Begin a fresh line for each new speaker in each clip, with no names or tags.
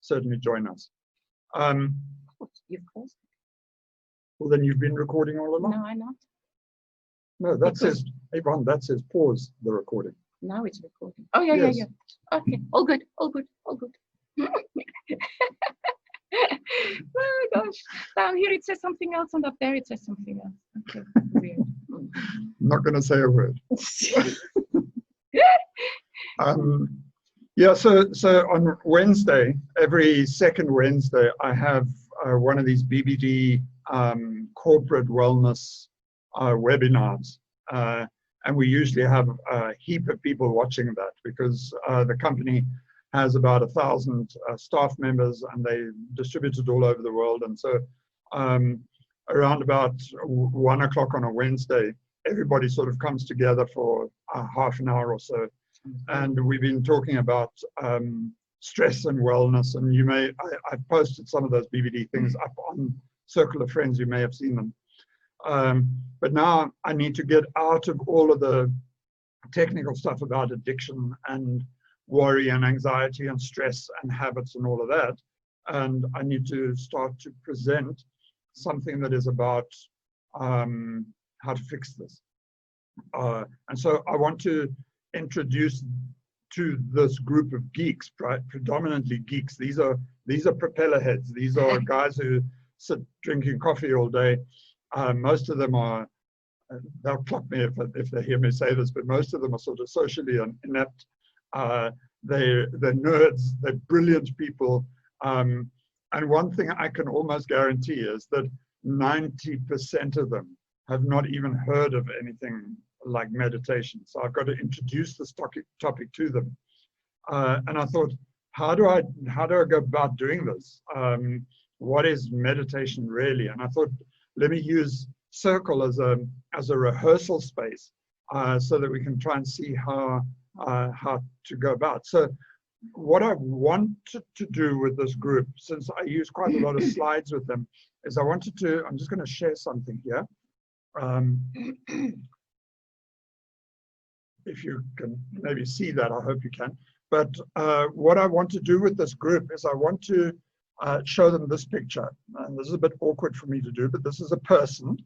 certainly join us.
You've closed it.
Well, then you've been recording all along?
No, I'm not.
No, that says, Yvonne, that says pause the recording.
Now it's recording. Oh, yeah,
Yes.
yeah. Okay, all good, all good, all good. Oh, gosh. Down here it says something else, and up there it says something else. Okay, weird.
I'm not going to say a word. Yeah, so on Wednesday, every second Wednesday, I have one of these BBD corporate wellness webinars. And we usually have a heap of people watching that because the company has about 1,000 staff members and they distributed all over the world. And so around about 1 o'clock on a Wednesday, everybody sort of comes together for half an hour or so. And we've been talking about stress and wellness. And you may, I've posted some of those BBD things up on Circle of Friends. You may have seen them. But now I need to get out of all of the technical stuff about addiction and worry and anxiety and stress and habits and all of that. And I need to start to present something that is about how to fix this. And so I want to introduce to this group of geeks, predominantly geeks. These are propeller heads. These are guys who sit drinking coffee all day. Most of them are, they'll clock me if they hear me say this, but most of them are sort of socially inept. They're nerds, they're brilliant people. And one thing I can almost guarantee is that 90% of them have not even heard of anything like meditation. So I've got to introduce this topic to them. And I thought, how do I go about doing this? What is meditation really? And I thought, let me use Circle as a rehearsal space so that we can try and see how to go about. So what I wanted to do with this group, since I use quite a lot of slides with them, is I'm just going to share something here. If you can maybe see that, I hope you can. But what I want to do with this group is I want to show them this picture. And this is a bit awkward for me to do, but this is a person.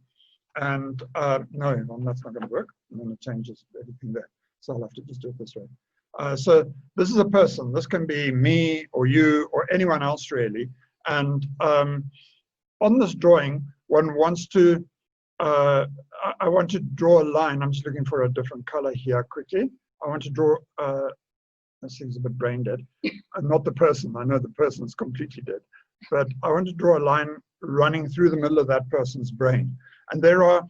And no, that's not going to work. I'm going to change everything there. So I'll have to just do it this way. So this is a person. This can be me or you or anyone else really. And on this drawing, one wants to, I want to draw a line. I'm just looking for a different color here quickly. I want to draw, this thing's a bit brain dead. Not the person, I know the person is completely dead. But I want to draw a line running through the middle of that person's brain. And there are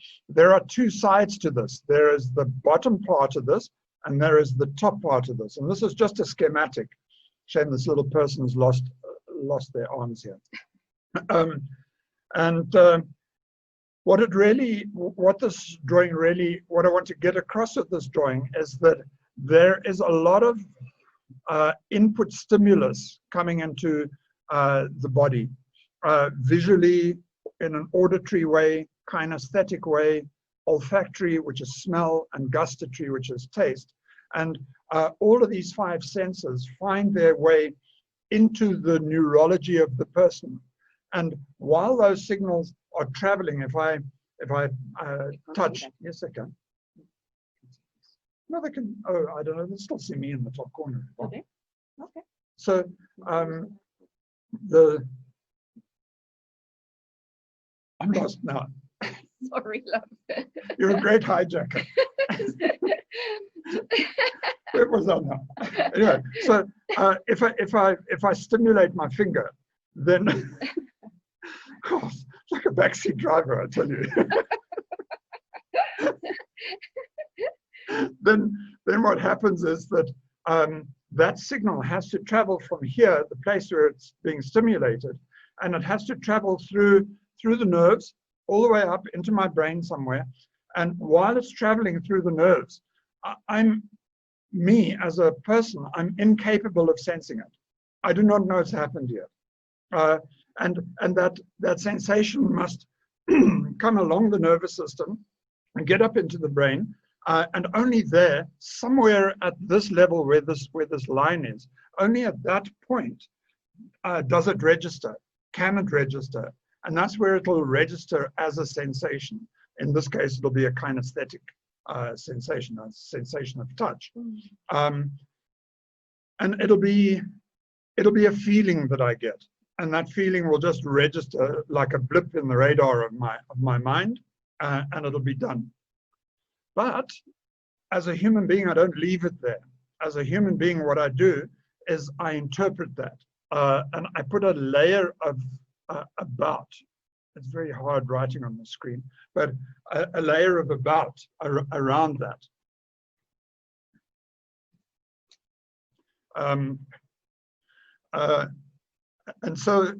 two sides to this. There is the bottom part of this, and there is the top part of this. And this is just a schematic. Shame this little person has lost their arms here. What this drawing really, what I want to get across with this drawing is that there is a lot of input stimulus coming into the body, visually, in an auditory way, kinesthetic way, olfactory, which is smell, and gustatory, which is taste. And all of these 5 senses find their way into the neurology of the person. And while those signals are traveling, if I touch, yes, I can. No, they can. Oh, I don't know. They still see me in the top corner.
Okay. Okay.
So I'm lost now.
Sorry, love.
You're a great hijacker. Where was I now? Anyway, so if I stimulate my finger, then oh, it's like a backseat driver, I tell you. Then what happens is that that signal has to travel from here, the place where it's being stimulated, and it has to travel through the nerves all the way up into my brain somewhere. And while it's traveling through the nerves, me as a person, I'm incapable of sensing it. I do not know it's happened yet. And that sensation must come along the nervous system and get up into the brain. And only there, somewhere at this level where this line is, only at that point does it register? Can it register? And that's where it'll register as a sensation. In this case, it'll be a kinesthetic sensation, a sensation of touch. And it'll be a feeling that I get. And that feeling will just register like a blip in the radar of my mind, and it'll be done. But as a human being, I don't leave it there. As a human being, what I do is I interpret that. And I put a layer of about. It's very hard writing on the screen, but a layer of about around that. And so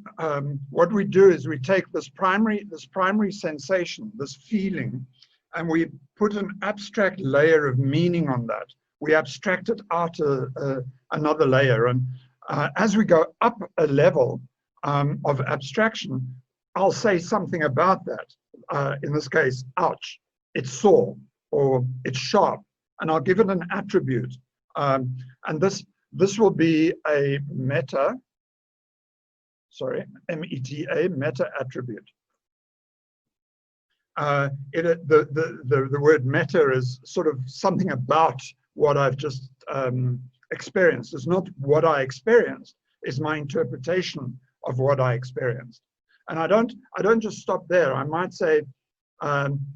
what we do is we take this primary sensation, this feeling, and we put an abstract layer of meaning on that. We abstract it out another layer. And as we go up a level of abstraction, I'll say something about that. In this case, ouch, it's sore, or it's sharp, and I'll give it an attribute. And this will be a meta, M-E-T-A, meta attribute. The word meta is sort of something about what I've just experienced. It's not what I experienced, it's my interpretation of what I experienced. And I don't just stop there. I might say,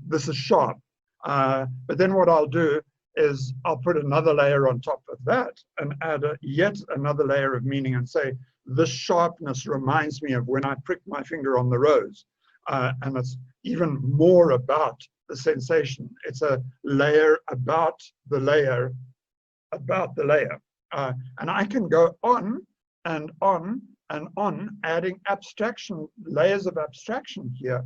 this is sharp. But then what I'll do is I'll put another layer on top of that and add yet another layer of meaning and say, this sharpness reminds me of when I pricked my finger on the rose. And it's even more about the sensation. It's a layer about the layer about the layer. And I can go on and on and on, adding abstraction, layers of abstraction here,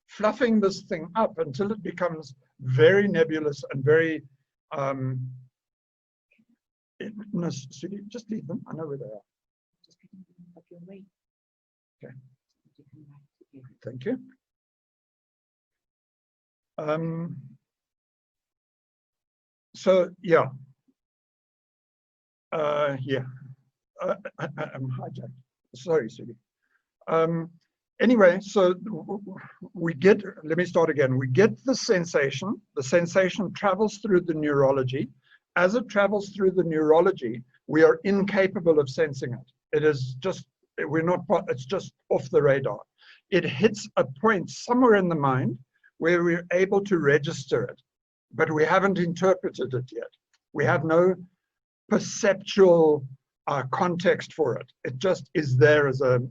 fluffing this thing up until it becomes very nebulous and very, no, just leave them, I know where they are.
Just pick them up your way.
Okay. Thank you. So yeah, yeah, I'm hijacked. Sorry, Sigi. Anyway, so we get, let me start again. We get the sensation travels through the neurology. As it travels through the neurology, we are incapable of sensing it. It is just, it's just off the radar. It hits a point somewhere in the mind where we're able to register it, but we haven't interpreted it yet. We have no perceptual context for it. It just is there as a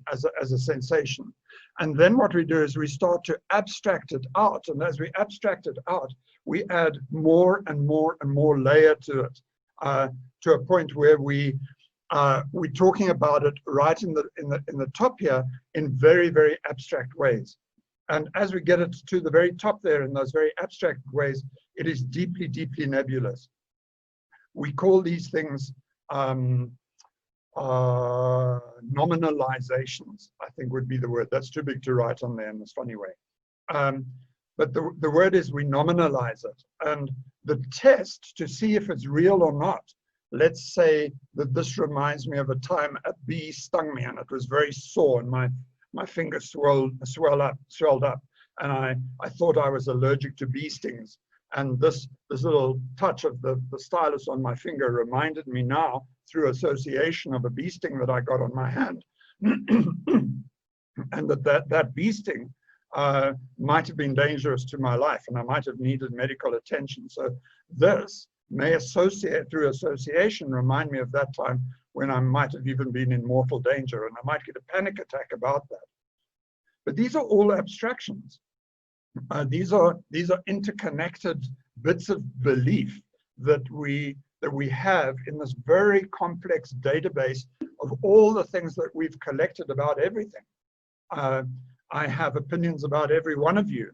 sensation. And then what we do is we start to abstract it out. And as we abstract it out, we add more and more and more layer to it, to a point where we're talking about it right in the top here in very, very abstract ways. And as we get it to the very top there in those very abstract ways, it is deeply, deeply nebulous. We call these things nominalizations, I think would be the word. That's too big to write on there in this funny way. But the word is we nominalize it. And the test to see if it's real or not, let's say that this reminds me of a time a bee stung me and it was very sore and my finger swelled up. And I thought I was allergic to bee stings. And this little touch of the stylus on my finger reminded me now, through association, of a bee sting that I got on my hand. And that bee sting might have been dangerous to my life, and I might have needed medical attention. So this may through association, remind me of that time when I might have even been in mortal danger, and I might get a panic attack about that. But these are all abstractions. These are interconnected bits of belief that we have in this very complex database of all the things that we've collected about everything. I have opinions about every one of you,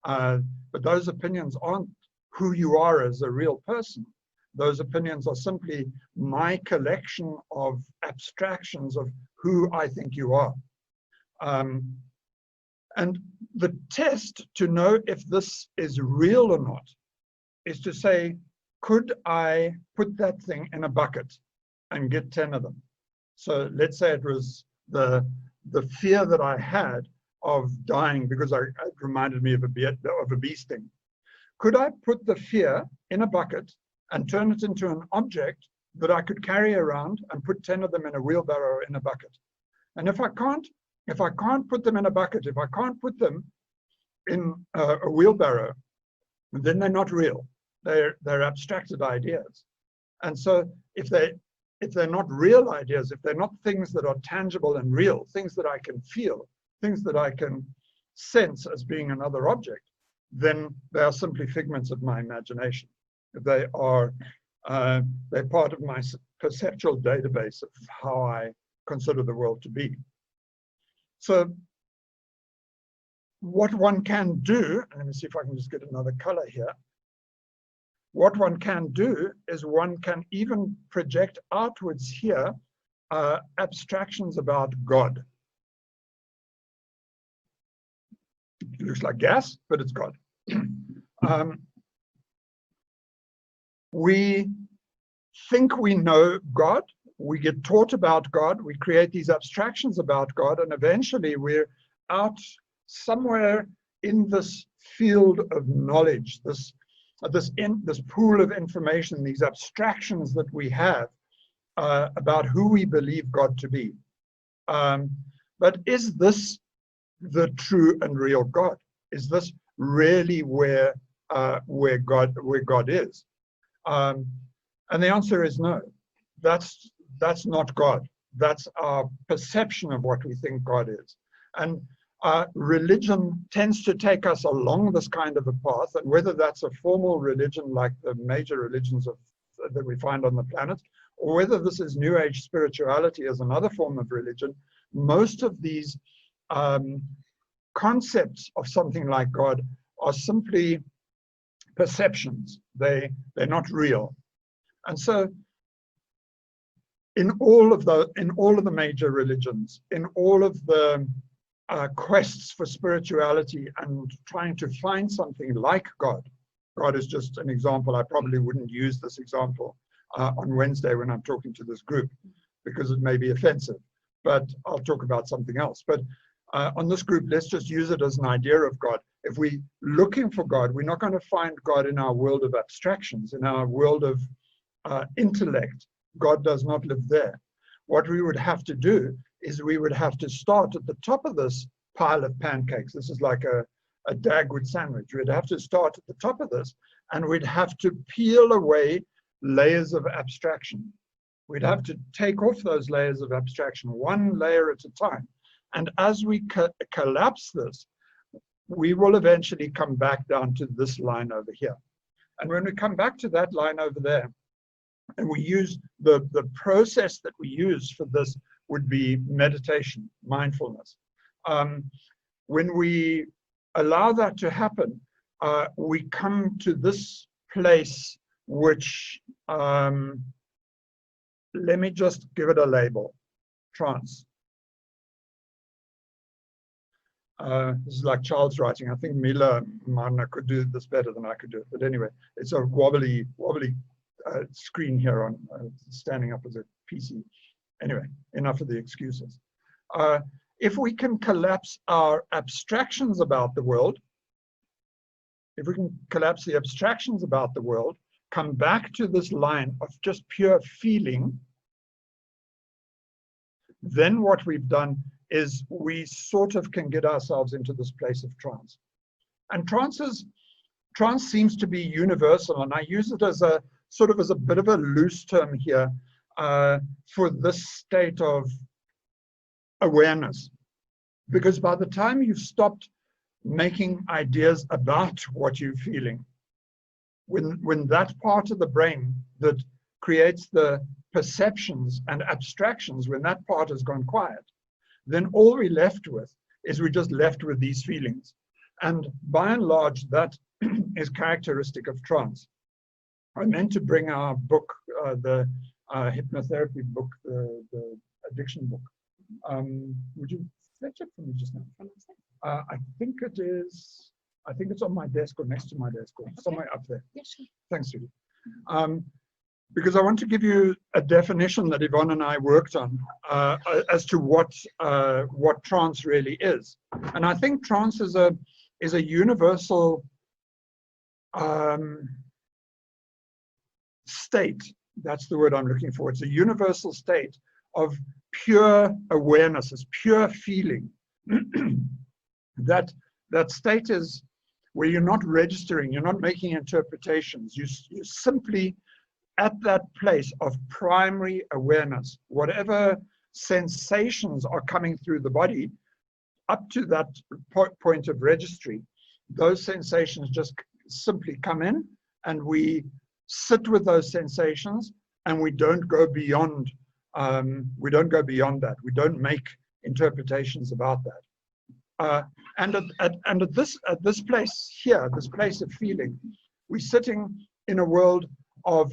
but those opinions aren't who you are as a real person. Those opinions are simply my collection of abstractions of who I think you are. And the test to know if this is real or not is to say, could I put that thing in a bucket and get 10 of them? So let's say it was the fear that I had of dying because it reminded me of a bee sting. Could I put the fear in a bucket and turn it into an object that I could carry around and put 10 of them in a wheelbarrow in a bucket? And if I can't put them in a bucket, if I can't put them in a wheelbarrow, then they're not real. They're abstracted ideas. And so if they're not real ideas, if they're not things that are tangible and real, things that I can feel, things that I can sense as being another object, then they are simply figments of my imagination. They're part of my perceptual database of how I consider the world to be. So what one can do, let me see if I can just get another color here. What one can do is one can even project outwards here abstractions about God. It looks like gas, but it's God. We think we know God, we get taught about God, we create these abstractions about God, and eventually we're out somewhere in this field of knowledge, this pool of information, these abstractions that we have about who we believe God to be. But is this the true and real God? Is this really where God is? And the answer is no. That's not God. That's our perception of what we think God is. And religion tends to take us along this kind of a path, and whether that's a formal religion like the major religions that we find on the planet, or whether this is New Age spirituality as another form of religion, most of these concepts of something like God are simply perceptions. They're not real. And so in all of the major religions, in all of the quests for spirituality and trying to find something like God. God is just an example. I probably wouldn't use this example on Wednesday when I'm talking to this group because it may be offensive, but I'll talk about something else. But on this group, let's just use it as an idea of God. If we're looking for God, we're not going to find God in our world of abstractions, in our world of intellect. God does not live there. What we would have to do is we would have to start at the top of this pile of pancakes. This is like a Dagwood sandwich. We'd have to start at the top of this, and we'd have to peel away layers of abstraction. We'd have to take off those layers of abstraction, one layer at a time. And as we collapse this, we will eventually come back down to this line over here. And when we come back to that line over there, and we use the process that we use for this would be meditation, mindfulness. When we allow that to happen, we come to this place which, let me just give it a label, trance. This is like child's writing. I think Mila Marna could do this better than I could do it. But anyway, it's a wobbly screen here on standing up as a PC. Anyway, enough of the excuses. If we can collapse our abstractions about the world, if we can collapse the abstractions about the world, come back to this line of just pure feeling, then what we've done is we sort of can get ourselves into this place of trance. And trance seems to be universal, and I use it as a sort of as a bit of a loose term here for this state of awareness. Because by the time you've stopped making ideas about what you're feeling, when that part of the brain that creates the perceptions and abstractions, when that part has gone quiet, then all we're left with is we're just left with these feelings. And by and large, that is characteristic of trance. I meant to bring our book, the hypnotherapy book, the addiction book. Would you fetch it for me just now? I think it is. I think it's on my desk or next to my desk or somewhere up there.
Yes, sure.
Thanks, Judy. because I want to give you a definition that Yvonne and I worked on as to what trance really is. And I think trance is a universal state. That's the word I'm looking for. It's a universal state of pure awareness, it's pure feeling. that state is where you're not registering, you're not making interpretations. You're simply at that place of primary awareness. Whatever sensations are coming through the body, up to that point of registry, those sensations just simply come in, and we sit with those sensations, and we don't go beyond. That. We don't make interpretations about that. And at this place here, this place of feeling, we're sitting in a world of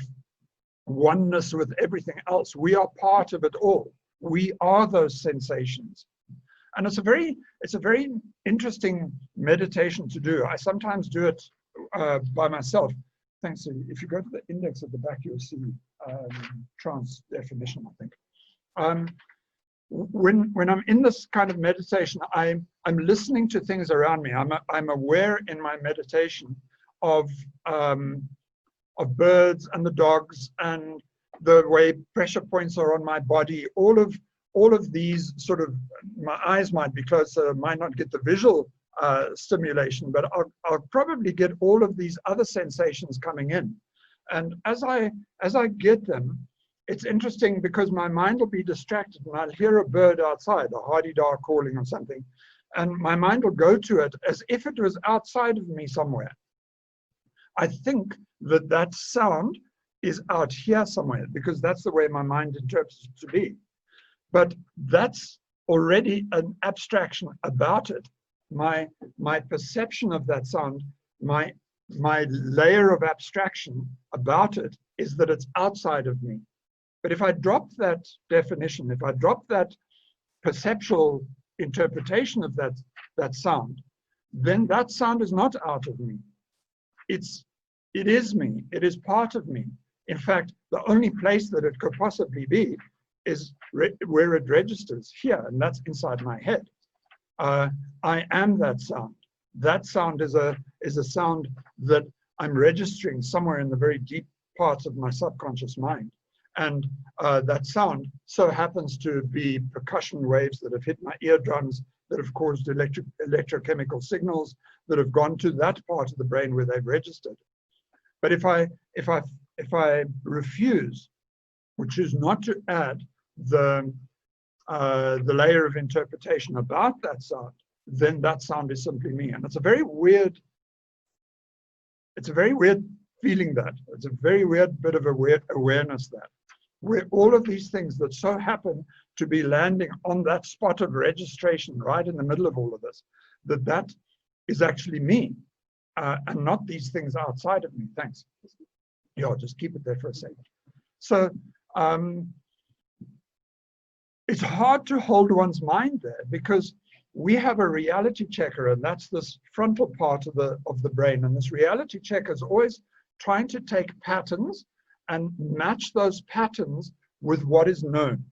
oneness with everything else. We are part of it all. We are those sensations. And it's a very interesting meditation to do. I sometimes do it by myself. Thanks. If you go to the index at the back, you'll see trance definition, I think. When I'm in this kind of meditation, I'm listening to things around me. I'm aware in my meditation of birds and the dogs and the way pressure points are on my body. All of these sort of, my eyes might be closed, so I might not get the visual stimulation, but I'll probably get all of these other sensations coming in. And as I get them, it's interesting because my mind will be distracted and I'll hear a bird outside, a hardy-dar calling or something, and my mind will go to it as if it was outside of me somewhere. I think that sound is out here somewhere because that's the way my mind interprets it to be. But that's already an abstraction about it. My perception of that sound, my layer of abstraction about it is that it's outside of me. But if I drop that definition, if I drop that perceptual interpretation of that sound, then that sound is not out of me. It is me. It is part of me. In fact, the only place that it could possibly be is where it registers here, and that's inside my head. I am that sound. That sound is a sound that I'm registering somewhere in the very deep parts of my subconscious mind. And that sound so happens to be percussion waves that have hit my eardrums, that have caused electrochemical signals that have gone to that part of the brain where they've registered. But if I refuse, or choose not to add the layer of interpretation about that sound, then that sound is simply me. And it's a very weird feeling that. It's a very weird bit of awareness that, where all of these things that so happen to be landing on that spot of registration right in the middle of all of this, that is actually me, and not these things outside of me. Thanks. Yeah, just keep it there for a second. So it's hard to hold one's mind there because we have a reality checker, and that's this frontal part of the brain. And this reality checker is always trying to take patterns and match those patterns with what is known.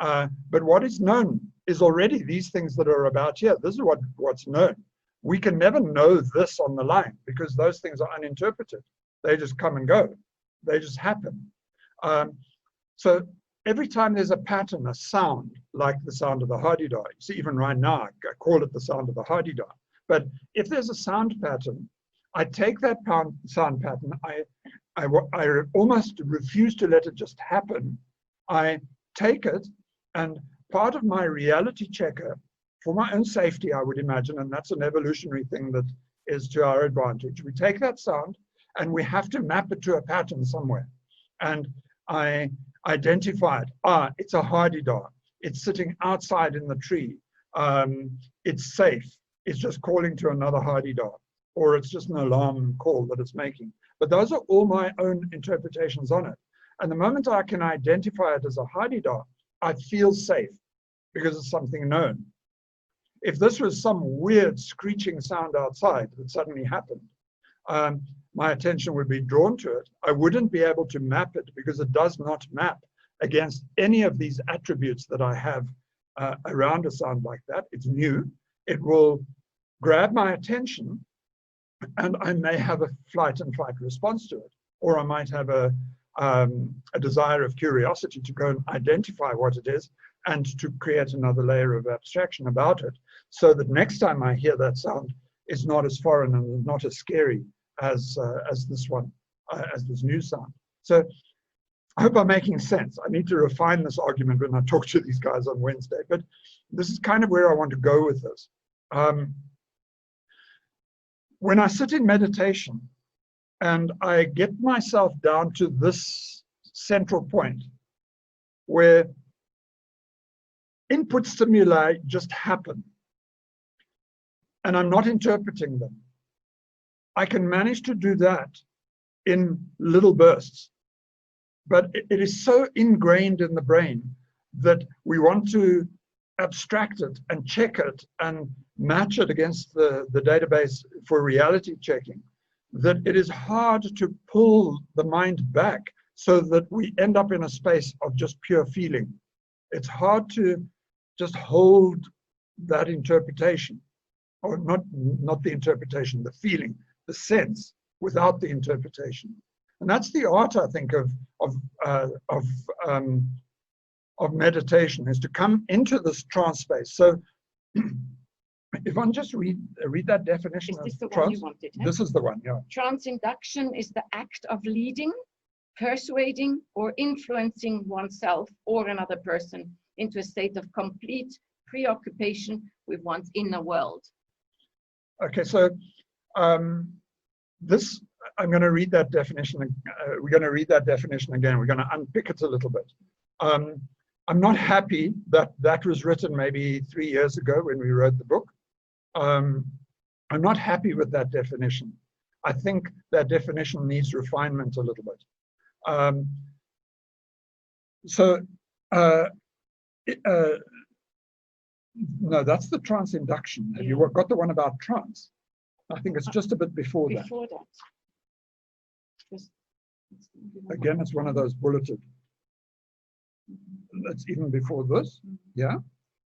But what is known is already these things that are about here. This is what's known. We can never know this on the line because those things are uninterpreted. They just come and go. They just happen. So every time there's a pattern, a sound, like the sound of the hardy-dar, you see, even right now, I call it the sound of the hardy-dar. But if there's a sound pattern, I take that sound pattern, I almost refuse to let it just happen. I take it, and part of my reality checker, for my own safety, I would imagine, and that's an evolutionary thing that is to our advantage. We take that sound, and we have to map it to a pattern somewhere. And I identify it. It's a hardy-dar. It's sitting outside in the tree. It's safe. It's just calling to another hardy-dar, or it's just an alarm call that it's making. But those are all my own interpretations on it. And the moment I can identify it as a hardy-dar, I feel safe because it's something known. If this was some weird screeching sound outside that suddenly happened, my attention would be drawn to it. I wouldn't be able to map it because it does not map against any of these attributes that I have around a sound like that. It's new. It will grab my attention, and I may have a flight and fight response to it, or I might have a desire of curiosity to go and identify what it is and to create another layer of abstraction about it, so that next time I hear that sound, it's not as foreign and not as scary as this one, as this new sound. So I hope I'm making sense. I need to refine this argument when I talk to these guys on Wednesday, but this is kind of where I want to go with this. When I sit in meditation and I get myself down to this central point where input stimuli just happen and I'm not interpreting them, I can manage to do that in little bursts. But it is so ingrained in the brain that we want to abstract it and check it and match it against the database for reality checking, that it is hard to pull the mind back so that we end up in a space of just pure feeling. It's hard to just hold that interpretation, or not the interpretation, the feeling, the sense, without the interpretation. And that's the art, I think, of meditation, is to come into this trance space. So if I just read that definition
Is this
of
the
trance,
one you wanted? Huh?
this is the one, yeah.
Trance induction is the act of leading, persuading, or influencing oneself or another person into a state of complete preoccupation with one's inner world.
Okay, so this, I'm going to read that definition. We're going to read that definition again. We're going to unpick it a little bit. I'm not happy that that was written maybe 3 years ago when we wrote the book. I'm not happy with that definition. I think that definition needs refinement a little bit. No, that's the trance induction. Have you got the one about trance? I think it's just a bit before that.
Before that.
Again, it's one of those bulleted. It's even before this. Yeah.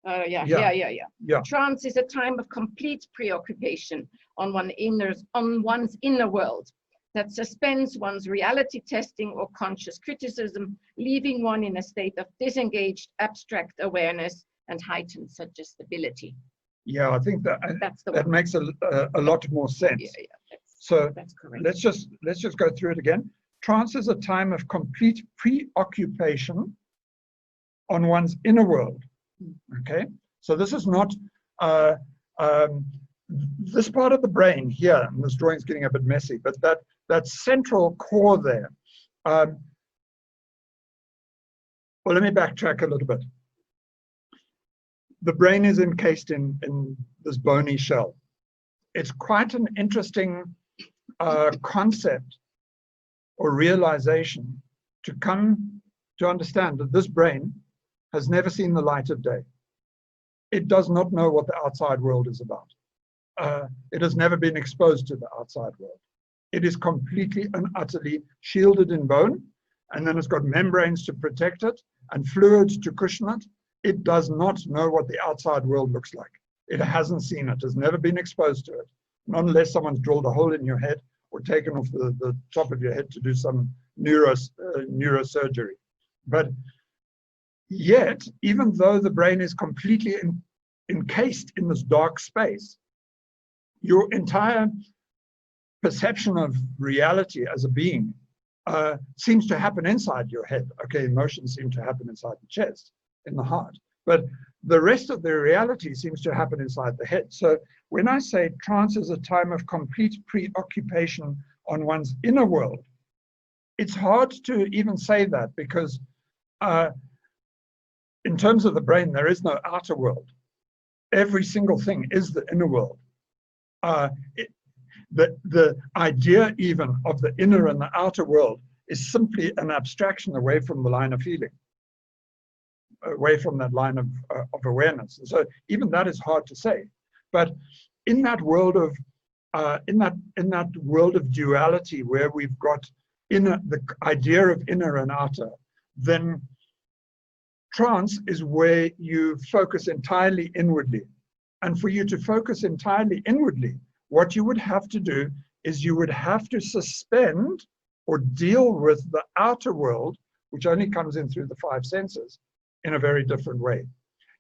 Yeah. Trance is a time of complete preoccupation on one's inner world that suspends one's reality testing or conscious criticism, leaving one in a state of disengaged, abstract awareness and heightened suggestibility.
Yeah, I think that makes a lot more sense. So
that's correct.
Let's just go through it again. Trance is a time of complete preoccupation on one's inner world. Okay, so this is not this part of the brain here, and this drawing's getting a bit messy, but that central core there. Well, let me backtrack a little bit. The brain is encased in this bony shell. It's quite an interesting concept or realization to come to understand that this brain has never seen the light of day. It does not know what the outside world is about. It has never been exposed to the outside world. It is completely and utterly shielded in bone, and then it's got membranes to protect it and fluids to cushion it. It does not know what the outside world looks like. It hasn't seen it, has never been exposed to it, not unless someone's drilled a hole in your head or taken off the top of your head to do some neurosurgery. But yet, even though the brain is completely encased in this dark space, your entire perception of reality as a being seems to happen inside your head. Okay, emotions seem to happen inside the chest, in the heart, but the rest of the reality seems to happen inside the head. So when I say trance is a time of complete preoccupation on one's inner world, it's hard to even say that because in terms of the brain, there is no outer world. Every single thing is the inner world. The idea even of the inner and the outer world is simply an abstraction away from the line of feeling, away from that line of awareness. So even that is hard to say. But in that world of in that world of duality where we've got the idea of inner and outer, then trance is where you focus entirely inwardly. And for you to focus entirely inwardly, what you would have to do is you would have to suspend or deal with the outer world, which only comes in through the five senses, in a very different way.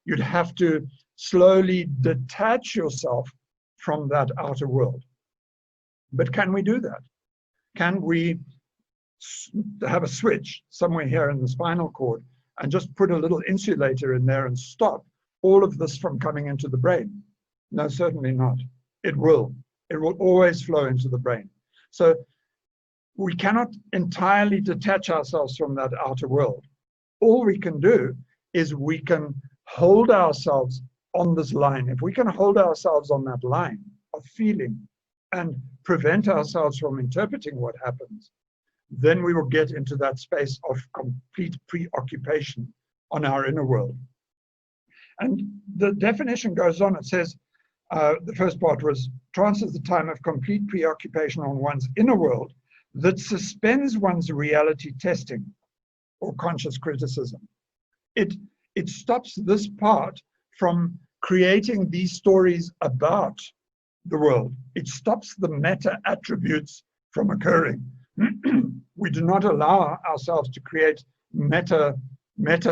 You'd have to slowly detach yourself from that outer world. But can we do that? Can we have a switch somewhere here in the spinal cord and just put a little insulator in there and stop all of this from coming into the brain? No, certainly not. It will always flow into the brain. So we cannot entirely detach ourselves from that outer world. All we can do is we can hold ourselves on this line. If we can hold ourselves on that line of feeling and prevent ourselves from interpreting what happens, then we will get into that space of complete preoccupation on our inner world. And the definition goes on. It says, the first part was, trance is the time of complete preoccupation on one's inner world that suspends one's reality testing or conscious criticism. It stops this part from creating these stories about the world. It stops the meta attributes from occurring. We do not allow ourselves to create meta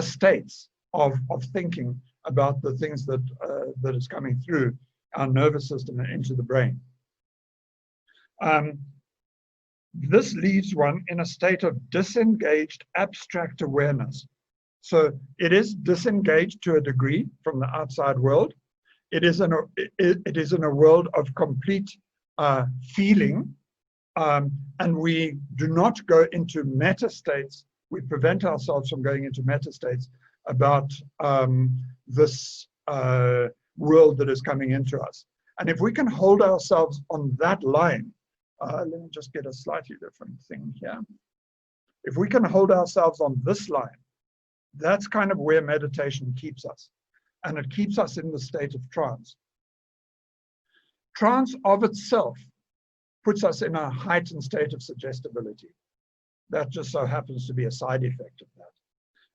states of thinking about the things that is coming through our nervous system and into the brain. This leaves one in a state of disengaged abstract awareness. So it is disengaged to a degree from the outside world. It is in a world of complete feeling, and we do not go into meta states. We prevent ourselves from going into meta states about this world that is coming into us. And if we can hold ourselves on that line, let me just get a slightly different thing here. If we can hold ourselves on this line, that's kind of where meditation keeps us. And it keeps us in the state of trance. Trance of itself puts us in a heightened state of suggestibility. That just so happens to be a side effect of that.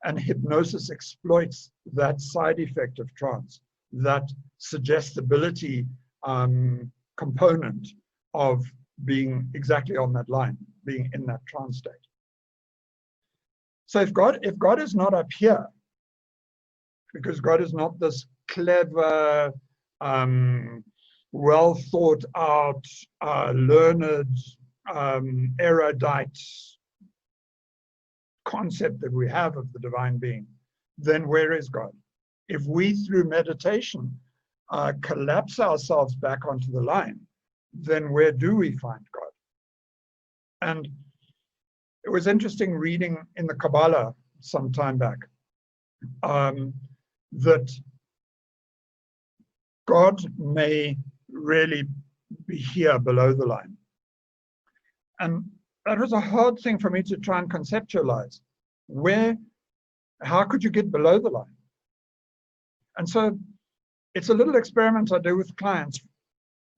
And hypnosis exploits that side effect of trance, that suggestibility component of being exactly on that line, being in that trance state. So if God is not up here, because God is not this clever, well thought out, learned, erudite concept that we have of the divine being, then where is God? If we, through meditation, collapse ourselves back onto the line, then where do we find God? And it was interesting reading in the Kabbalah some time back that God may really be here below the line. And that was a hard thing for me to try and conceptualize. How could you get below the line? And so it's a little experiment I do with clients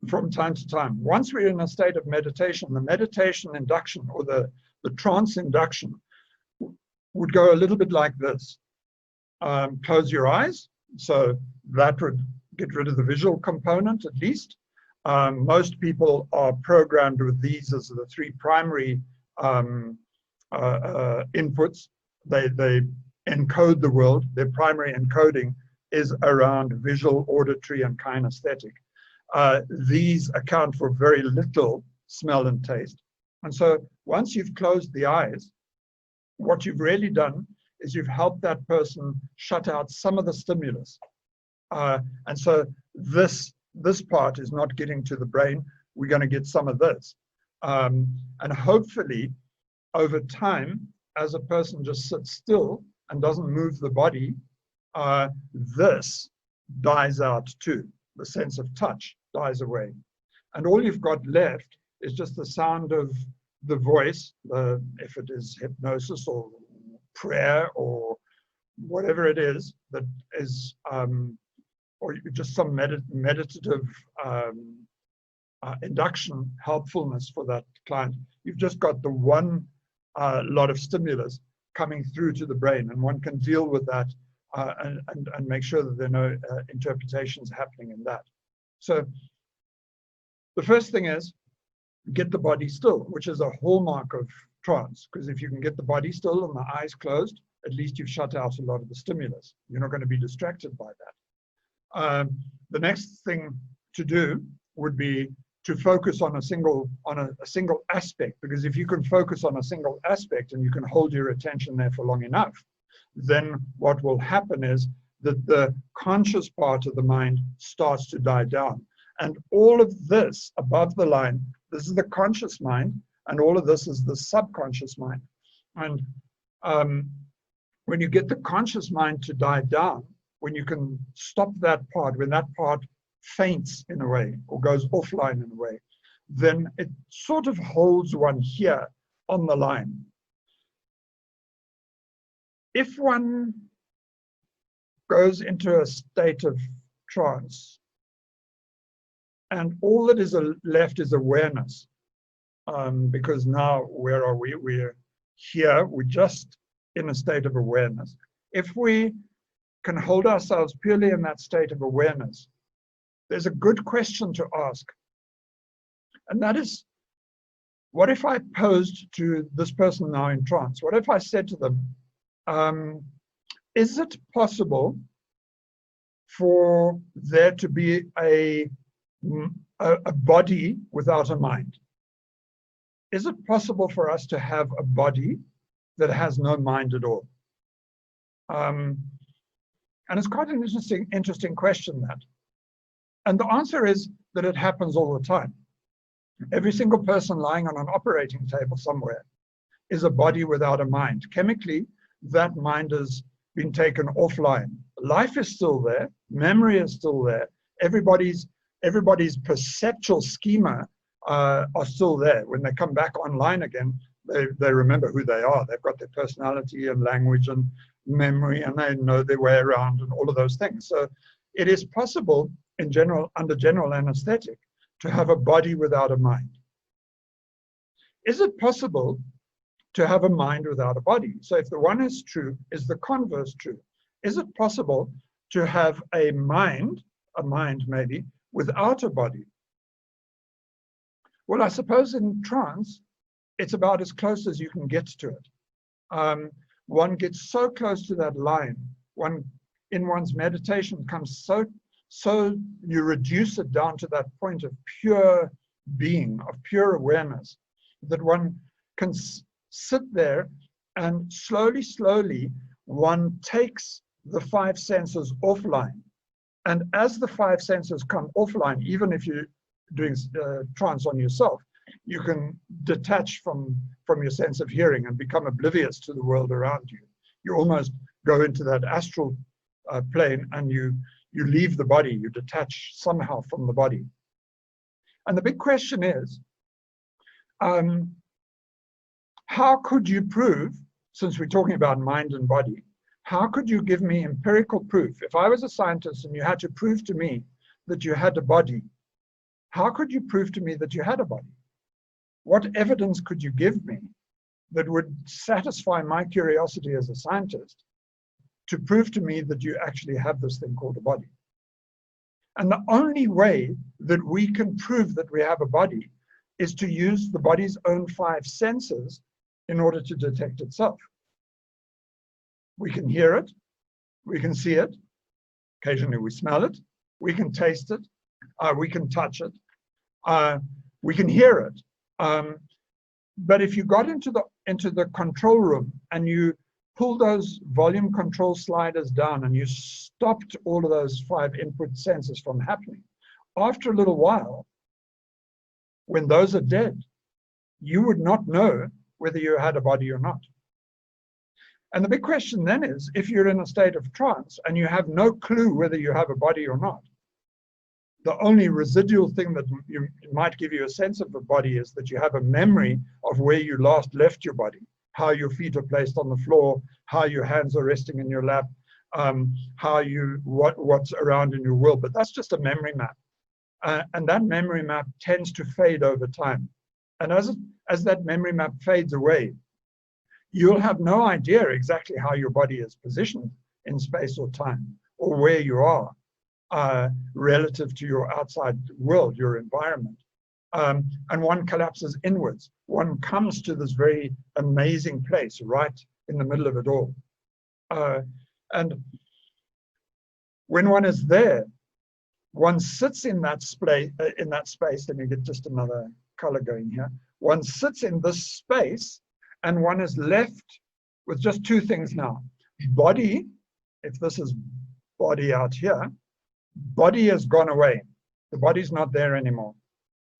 from time to time. Once we're in a state of meditation, the meditation induction or the trance induction would go a little bit like this. Close your eyes. So that would get rid of the visual component at least. Most people are programmed with these as the three primary inputs. They encode the world. Their primary encoding is around visual, auditory, and kinesthetic. These account for very little smell and taste. And so once you've closed the eyes, what you've really done is you've helped that person shut out some of the stimulus. And so this part is not getting to the brain. We're going to get some of this. And hopefully, over time, as a person just sits still and doesn't move the body, this dies out too. The sense of touch dies away. And all you've got left is just the sound of the voice, if it is hypnosis or prayer or whatever it is that is, or just some meditative induction helpfulness for that client. You've just got the one lot of stimulus coming through to the brain, and one can deal with that and make sure that there are no interpretations happening in that. So the first thing is get the body still, which is a hallmark of trance, because if you can get the body still and the eyes closed, at least you've shut out a lot of the stimulus. You're not going to be distracted by that. The next thing to do would be to focus on a single aspect, because if you can focus on a single aspect and you can hold your attention there for long enough, then what will happen is that the conscious part of the mind starts to die down. And all of this above the line, this is the conscious mind, and all of this is the subconscious mind. And when you get the conscious mind to die down, when you can stop that part, when that part faints in a way or goes offline in a way, then it sort of holds one here on the line. If one goes into a state of trance and all that is left is awareness, because now where are we? We're here, we're just in a state of awareness. If we can hold ourselves purely in that state of awareness, there's a good question to ask. And that is, what if I posed to this person now in trance? What if I said to them, is it possible for there to be a body without a mind? Is it possible for us to have a body that has no mind at all? And it's quite an interesting question, that. And the answer is that it happens all the time. Every single person lying on an operating table somewhere is a body without a mind. Chemically, that mind has been taken offline. Life is still there, memory is still there, everybody's perceptual schema are still there. When they come back online again, they remember who they are. They've got their personality and language and memory, and they know their way around and all of those things. So it is possible in general, under general anesthetic, to have a body without a mind. Is it possible to have a mind without a body? So if the one is true, is the converse true? Is it possible to have a mind maybe, without a body? Well, I suppose in trance, it's about as close as you can get to it. One gets so close to that line, one in one's meditation comes so you reduce it down to that point of pure being, of pure awareness, that one can sit there and slowly one takes the five senses offline. And as the five senses come offline, even if you're doing trance on yourself, you can detach from your sense of hearing and become oblivious to the world around you. You almost go into that astral plane, and you leave the body, you detach somehow from the body. And the big question is, how could you prove, since we're talking about mind and body, how could you give me empirical proof? If I was a scientist and you had to prove to me that you had a body, how could you prove to me that you had a body? What evidence could you give me that would satisfy my curiosity as a scientist to prove to me that you actually have this thing called a body? And the only way that we can prove that we have a body is to use the body's own five senses in order to detect itself. We can hear it, we can see it, occasionally we smell it, we can taste it, we can touch it, we can hear it. But if you got into the control room and you pulled those volume control sliders down and you stopped all of those five input senses from happening, after a little while, when those are dead, you would not know whether you had a body or not. And the big question then is, if you're in a state of trance and you have no clue whether you have a body or not, the only residual thing that might give you a sense of a body is that you have a memory of where you last left your body, how your feet are placed on the floor, how your hands are resting in your lap, what's around in your world. But that's just a memory map. And that memory map tends to fade over time. And as that memory map fades away, you'll have no idea exactly how your body is positioned in space or time, or where you are relative to your outside world, your environment. And one collapses inwards. One comes to this very amazing place right in the middle of it all. And when one is there, one sits in that space. Let me get just another color going here. One sits in this space, and one is left with just two things now. Body, if this is body out here, body has gone away. The body's not there anymore.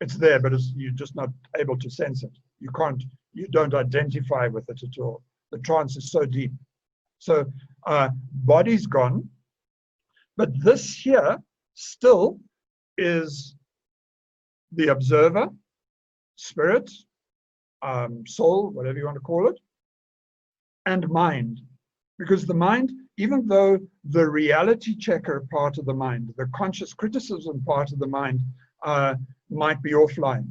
It's there, but you're just not able to sense it. You don't identify with it at all. The trance is so deep. So body's gone, but this here still is the observer, spirit, soul, whatever you want to call it, and mind. Because the mind, even though the reality checker part of the mind, the conscious criticism part of the mind might be offline,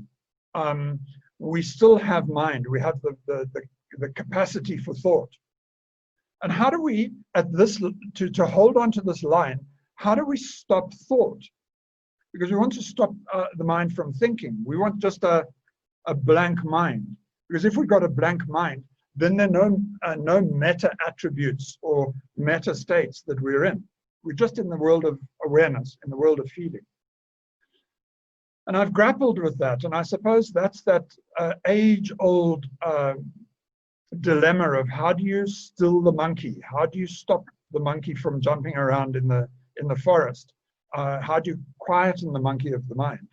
we still have mind. We have the capacity for thought. And how do we, at this, to hold on to this line, how do we stop thought? Because we want to stop the mind from thinking. We want just a blank mind. Because if we've got a blank mind, then there are no meta attributes or meta states that we're in. We're just in the world of awareness, in the world of feeling. And I've grappled with that, and I suppose that's that age-old dilemma of how do you still the monkey? How do you stop the monkey from jumping around in the forest? How do you quieten the monkey of the mind?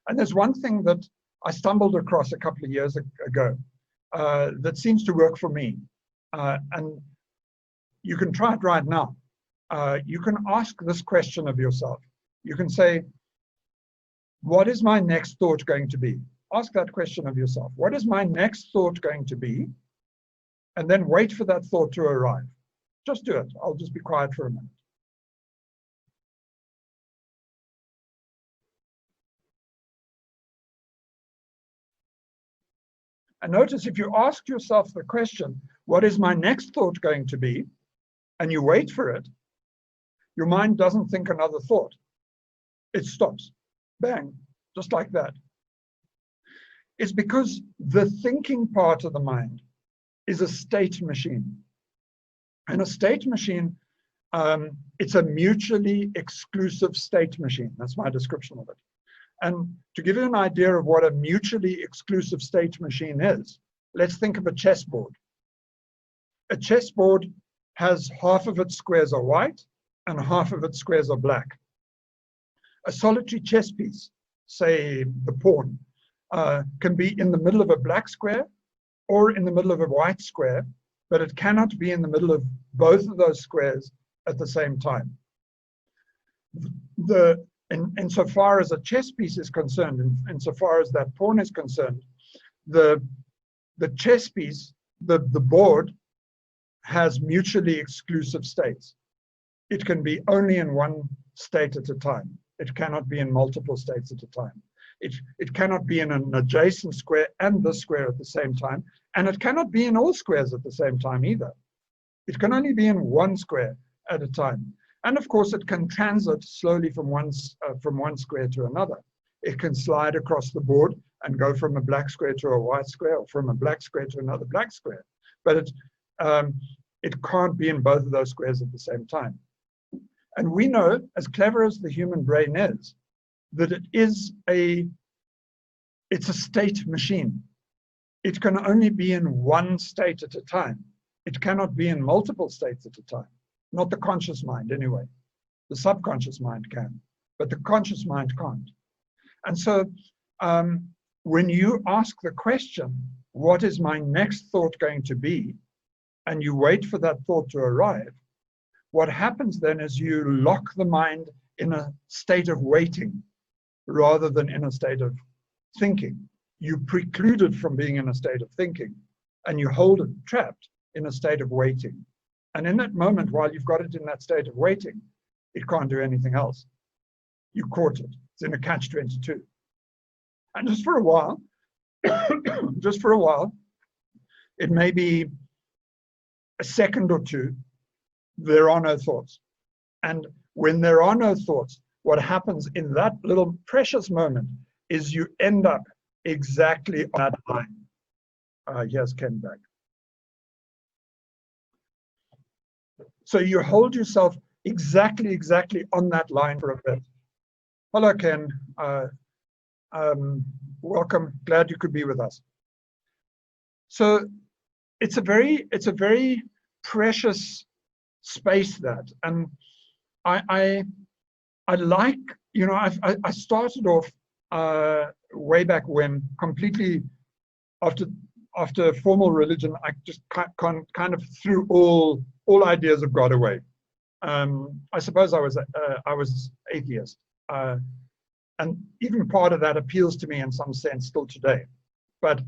And there's one thing that I stumbled across a couple of years ago that seems to work for me. And you can try it right now. You can ask this question of yourself. You can say, what is my next thought going to be? Ask that question of yourself. What is my next thought going to be? And then wait for that thought to arrive. Just do it. I'll just be quiet for a minute. And notice if you ask yourself the question, what is my next thought going to be? And you wait for it, your mind doesn't think another thought. It stops. Bang, just like that. It's because the thinking part of the mind is a state machine. And a state machine, it's a mutually exclusive state machine. That's my description of it. And to give you an idea of what a mutually exclusive state machine is, let's think of a chessboard. A chessboard has half of its squares are white and half of its squares are black. A solitary chess piece, say the pawn, can be in the middle of a black square or in the middle of a white square, but it cannot be in the middle of both of those squares at the same time. Insofar as a chess piece is concerned, insofar as that pawn is concerned, the chess piece, the board, has mutually exclusive states. It can be only in one state at a time. It cannot be in multiple states at a time. It cannot be in an adjacent square and this square at the same time, and it cannot be in all squares at the same time either. It can only be in one square at a time. And of course, it can transit slowly from one square to another. It can slide across the board and go from a black square to a white square, or from a black square to another black square. But it can't be in both of those squares at the same time. And we know, as clever as the human brain is, that it's a state machine. It can only be in one state at a time. It cannot be in multiple states at a time. Not the conscious mind, anyway. The subconscious mind can, but the conscious mind can't. And so when you ask the question, what is my next thought going to be? And you wait for that thought to arrive, what happens then is you lock the mind in a state of waiting rather than in a state of thinking. You preclude it from being in a state of thinking, and you hold it trapped in a state of waiting. And in that moment, while you've got it in that state of waiting, it can't do anything else. You caught it. It's in a catch-22. And just for a while, it may be a second or two, there are no thoughts. And when there are no thoughts, what happens in that little precious moment is you end up exactly on that line. Here's Ken back. So you hold yourself exactly on that line for a bit. Hello, Ken. Welcome. Glad you could be with us. So it's a very precious space, that, and I like, you know, I started off way back when, completely after formal religion, I just kind of threw all ideas of God away. I suppose I was atheist, and even part of that appeals to me in some sense still today. But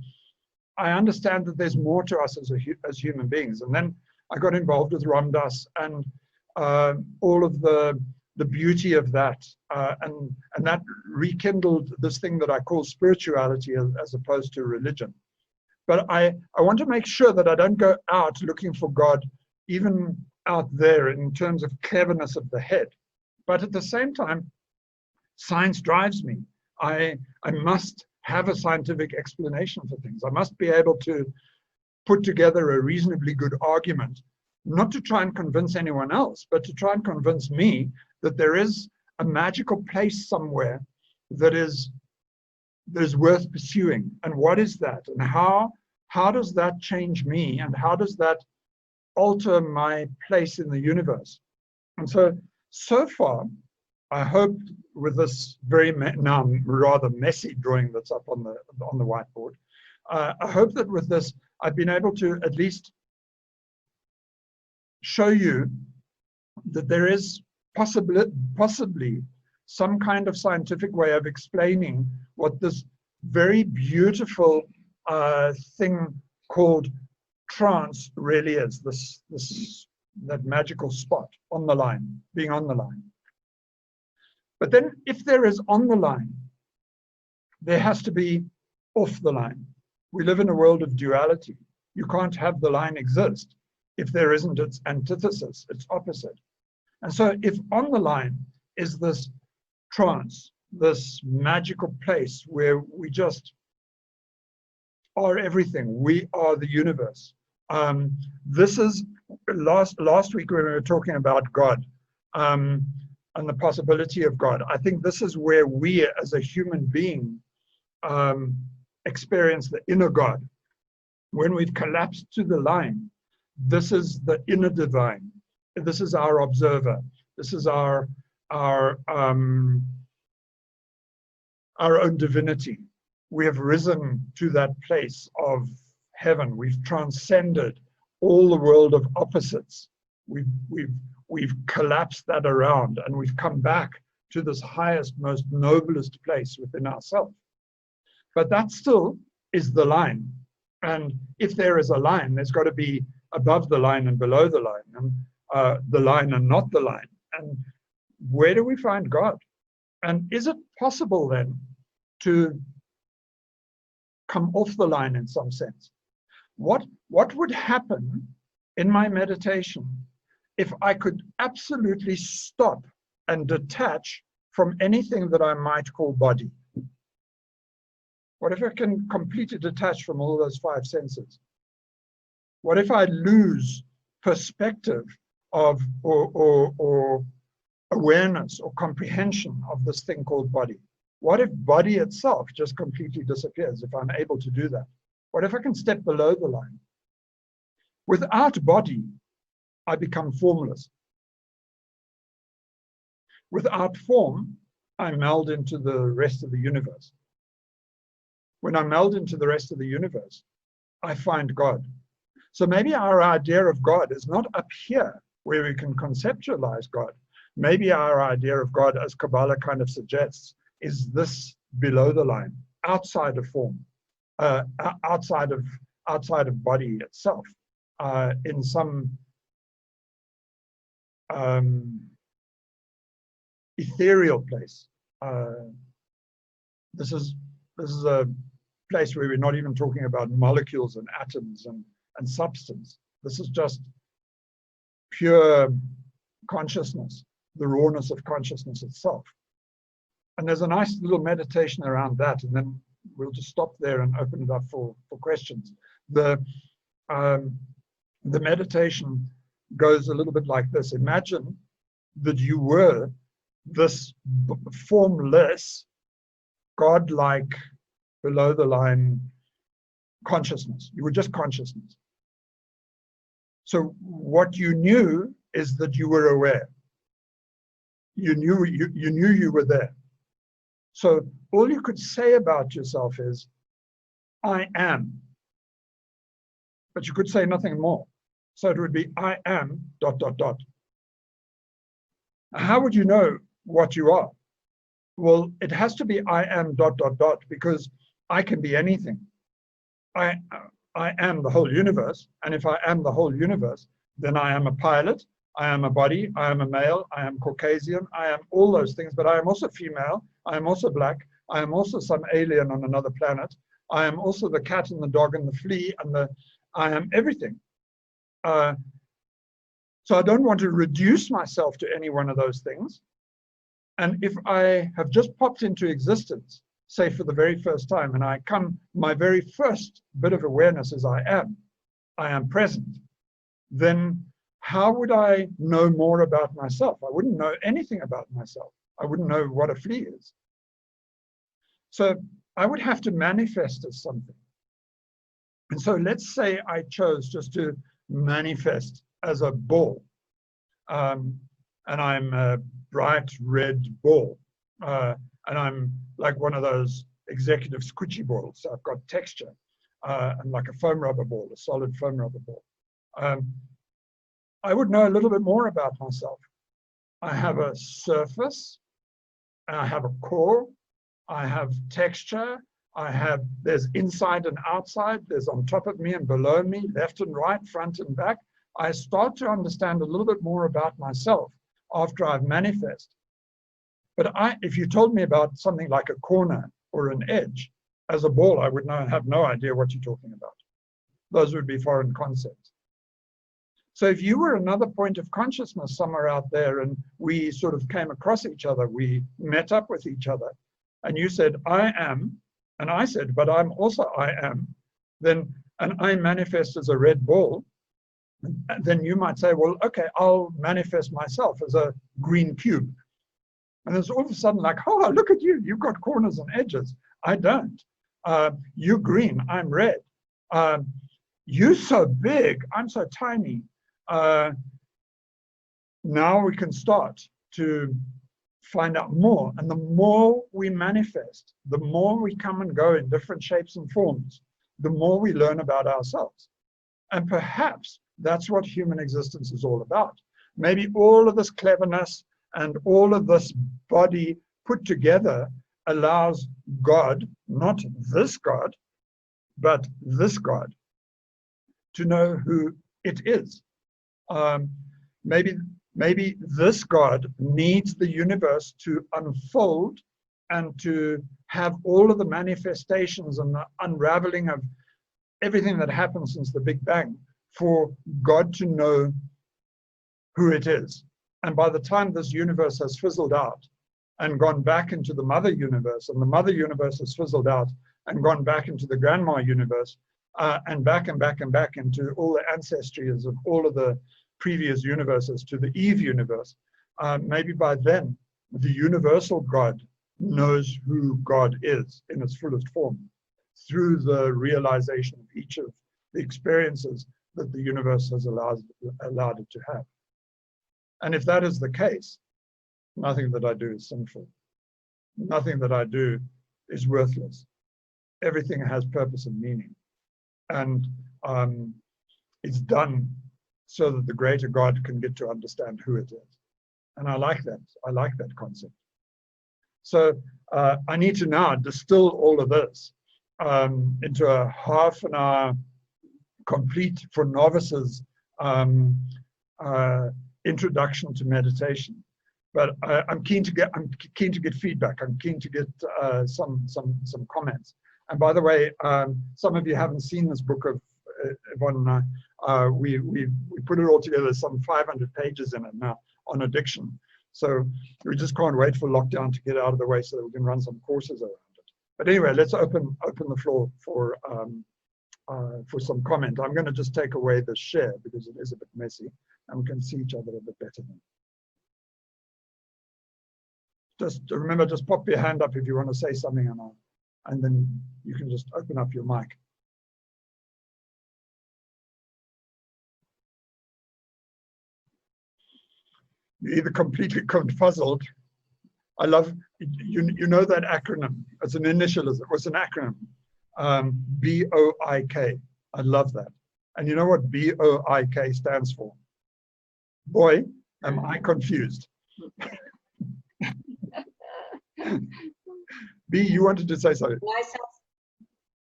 I understand that there's more to us as human beings. And then I got involved with Ram Dass and all of the beauty of that, and that rekindled this thing that I call spirituality as opposed to religion. But I want to make sure that I don't go out looking for God, even out there in terms of cleverness of the head. But at the same time, science drives me. I must have a scientific explanation for things. I must be able to put together a reasonably good argument, not to try and convince anyone else, but to try and convince me that there is a magical place somewhere that is worth pursuing. And what is that? And how does that change me? And how does that alter my place in the universe? And so far, I hope with this now rather messy drawing that's up on the whiteboard, I hope that with this, I've been able to at least show you that there is possibly some kind of scientific way of explaining what this very beautiful thing called trance really is, that magical spot on the line, being on the line. But then if there is on the line, there has to be off the line. We live in a world of duality. You can't have the line exist if there isn't its antithesis, its opposite. And so if on the line is this trance, this magical place where we just are everything, we are the universe. This is last week when we were talking about God, and the possibility of God. I think this is where we as a human being experience the inner God. When we've collapsed to the line, this is the inner divine. This is our observer. This is our own divinity. We have risen to that place of heaven. We've transcended all the world of opposites. We've collapsed that around, and we've come back to this highest, most noblest place within ourselves. But that still is the line. And if there is a line, there's got to be above the line and below the line, and the line and not the line. And where do we find God? And is it possible then to come off the line in some sense? What would happen in my meditation if I could absolutely stop and detach from anything that I might call body? What if I can completely detach from all those five senses? What if I lose perspective of or awareness or comprehension of this thing called body? What if body itself just completely disappears, if I'm able to do that? What if I can step below the line? Without body, I become formless. Without form, I meld into the rest of the universe. When I meld into the rest of the universe, I find God. So maybe our idea of God is not up here where we can conceptualize God. Maybe our idea of God, as Kabbalah kind of suggests, is this below the line, outside of form, outside of body itself, in some ethereal place This is a place where we're not even talking about molecules and atoms and substance. This is just pure consciousness, the rawness of consciousness itself. And there's a nice little meditation around that, and then we'll just stop there and open it up for questions. The meditation goes a little bit like this. Imagine that you were this formless, godlike, below the line consciousness. You were just consciousness. So what you knew is that you were aware. You knew you were there. So all you could say about yourself is, I am. But you could say nothing more. So it would be, I am ... How would you know what you are? Well, it has to be I am ... because I can be anything. I am the whole universe. And if I am the whole universe, then I am a pilot. I am a body. I am a male. I am Caucasian. I am all those things. But I am also female. I am also black. I am also some alien on another planet. I am also the cat and the dog and the flea and I am everything. So I don't want to reduce myself to any one of those things. And if I have just popped into existence, say for the very first time, and my very first bit of awareness is I am present, then how would I know more about myself? I wouldn't know anything about myself. I wouldn't know what a flea is. So I would have to manifest as something. And so let's say I chose just to manifest as a ball. And I'm a bright red ball. And I'm like one of those executive squishy balls. So I've got texture and like a foam rubber ball, a solid foam rubber ball. I would know a little bit more about myself. I have a surface, I have a core, I have texture, there's inside and outside, there's on top of me and below me, left and right, front and back. I start to understand a little bit more about myself after I've manifested. But if you told me about something like a corner or an edge, as a ball, I would have no idea what you're talking about. Those would be foreign concepts. So if you were another point of consciousness somewhere out there and we sort of came across each other, we met up with each other, and you said, I am, and I said, but I'm also I am, and I manifest as a red ball, then you might say, well, okay, I'll manifest myself as a green cube. And it's all of a sudden like, oh, look at you, you've got corners and edges. I don't. You're green, I'm red. You're so big, I'm so tiny. Now we can start to find out more. And the more we manifest, the more we come and go in different shapes and forms, the more we learn about ourselves. And perhaps that's what human existence is all about. Maybe all of this cleverness and all of this body put together allows God, not this God, but this God, to know who it is. Maybe this God needs the universe to unfold and to have all of the manifestations and the unraveling of everything that happened since the Big Bang for God to know who it is. And by the time this universe has fizzled out and gone back into the mother universe, and the mother universe has fizzled out and gone back into the grandma universe, and back and back and back into all the ancestries of all of the previous universes to the Eve universe, maybe by then the universal God knows who God is in its fullest form through the realization of each of the experiences that the universe has allowed it to have. And if that is the case, nothing that I do is sinful. Nothing that I do is worthless. Everything has purpose and meaning. And it's done so that the greater God can get to understand who it is. And I like that. I like that concept. So I need to now distill all of this into a half an hour complete for novices introduction to meditation. But I'm keen to get feedback. I'm keen to get some comments. And by the way, some of you haven't seen this book of Yvonne. We put it all together, some 500 pages in it now on addiction. So we just can't wait for lockdown to get out of the way so that we can run some courses around it. But anyway, let's open the floor for some comment. I'm going to just take away the share because it is a bit messy, and we can see each other a bit better then. Just remember, just pop your hand up if you want to say something, and then you can just open up your mic. You're either completely confuzzled. I love, you know that acronym. It's an initialism. It's an acronym. BOIK. I love that. And you know what BOIK stands for? Boy, am I confused. B, you wanted to say something.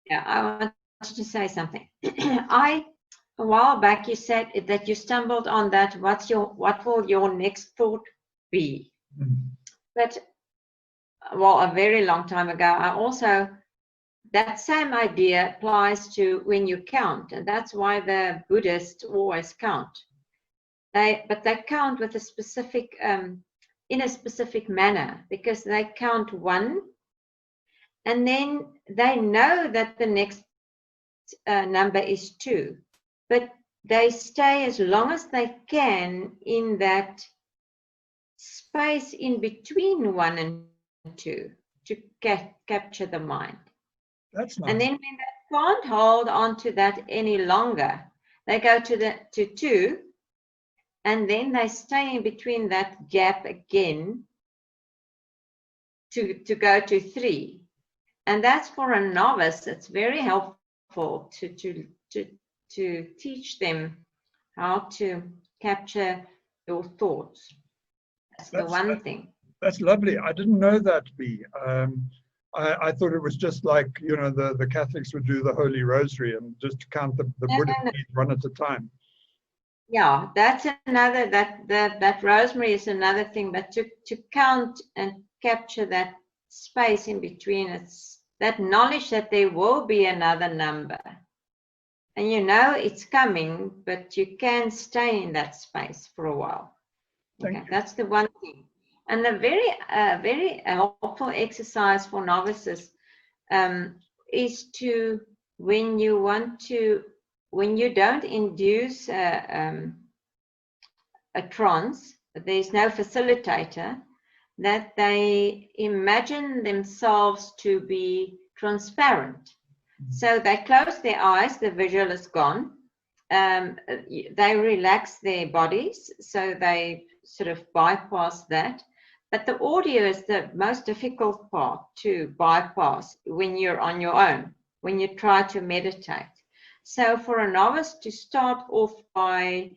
Yeah, I wanted to say something. A while back you said that you stumbled on that. What will your next thought be? But well, a very long time ago, that same idea applies to when you count, and that's why the Buddhists always count. But they count with a specific in a specific manner, because they count 1, and then they know that the next number is 2, but they stay as long as they can in that space in between 1 and 2 to capture the mind.
That's nice.
And then when they can't hold on to that any longer, they go to 2, and then they stay in between that gap again to go to 3. And that's for a novice. It's very helpful to teach them how to capture your thoughts. That's the one thing.
That's lovely. I didn't know that, B. I thought it was just like, you know, the Catholics would do the Holy Rosary and just count the Buddha beads 1 at a time.
Yeah, that's another, that rosemary is another thing, but to count and capture that space in between, it's that knowledge that there will be another number. And you know it's coming, but you can stay in that space for a while. Okay, that's the one thing. And a very helpful exercise for novices is to, when you don't induce a trance, there's no facilitator, that they imagine themselves to be transparent. So they close their eyes, the visual is gone. They relax their bodies, so they sort of bypass that. But the audio is the most difficult part to bypass when you're on your own, when you try to meditate. So for a novice to start off by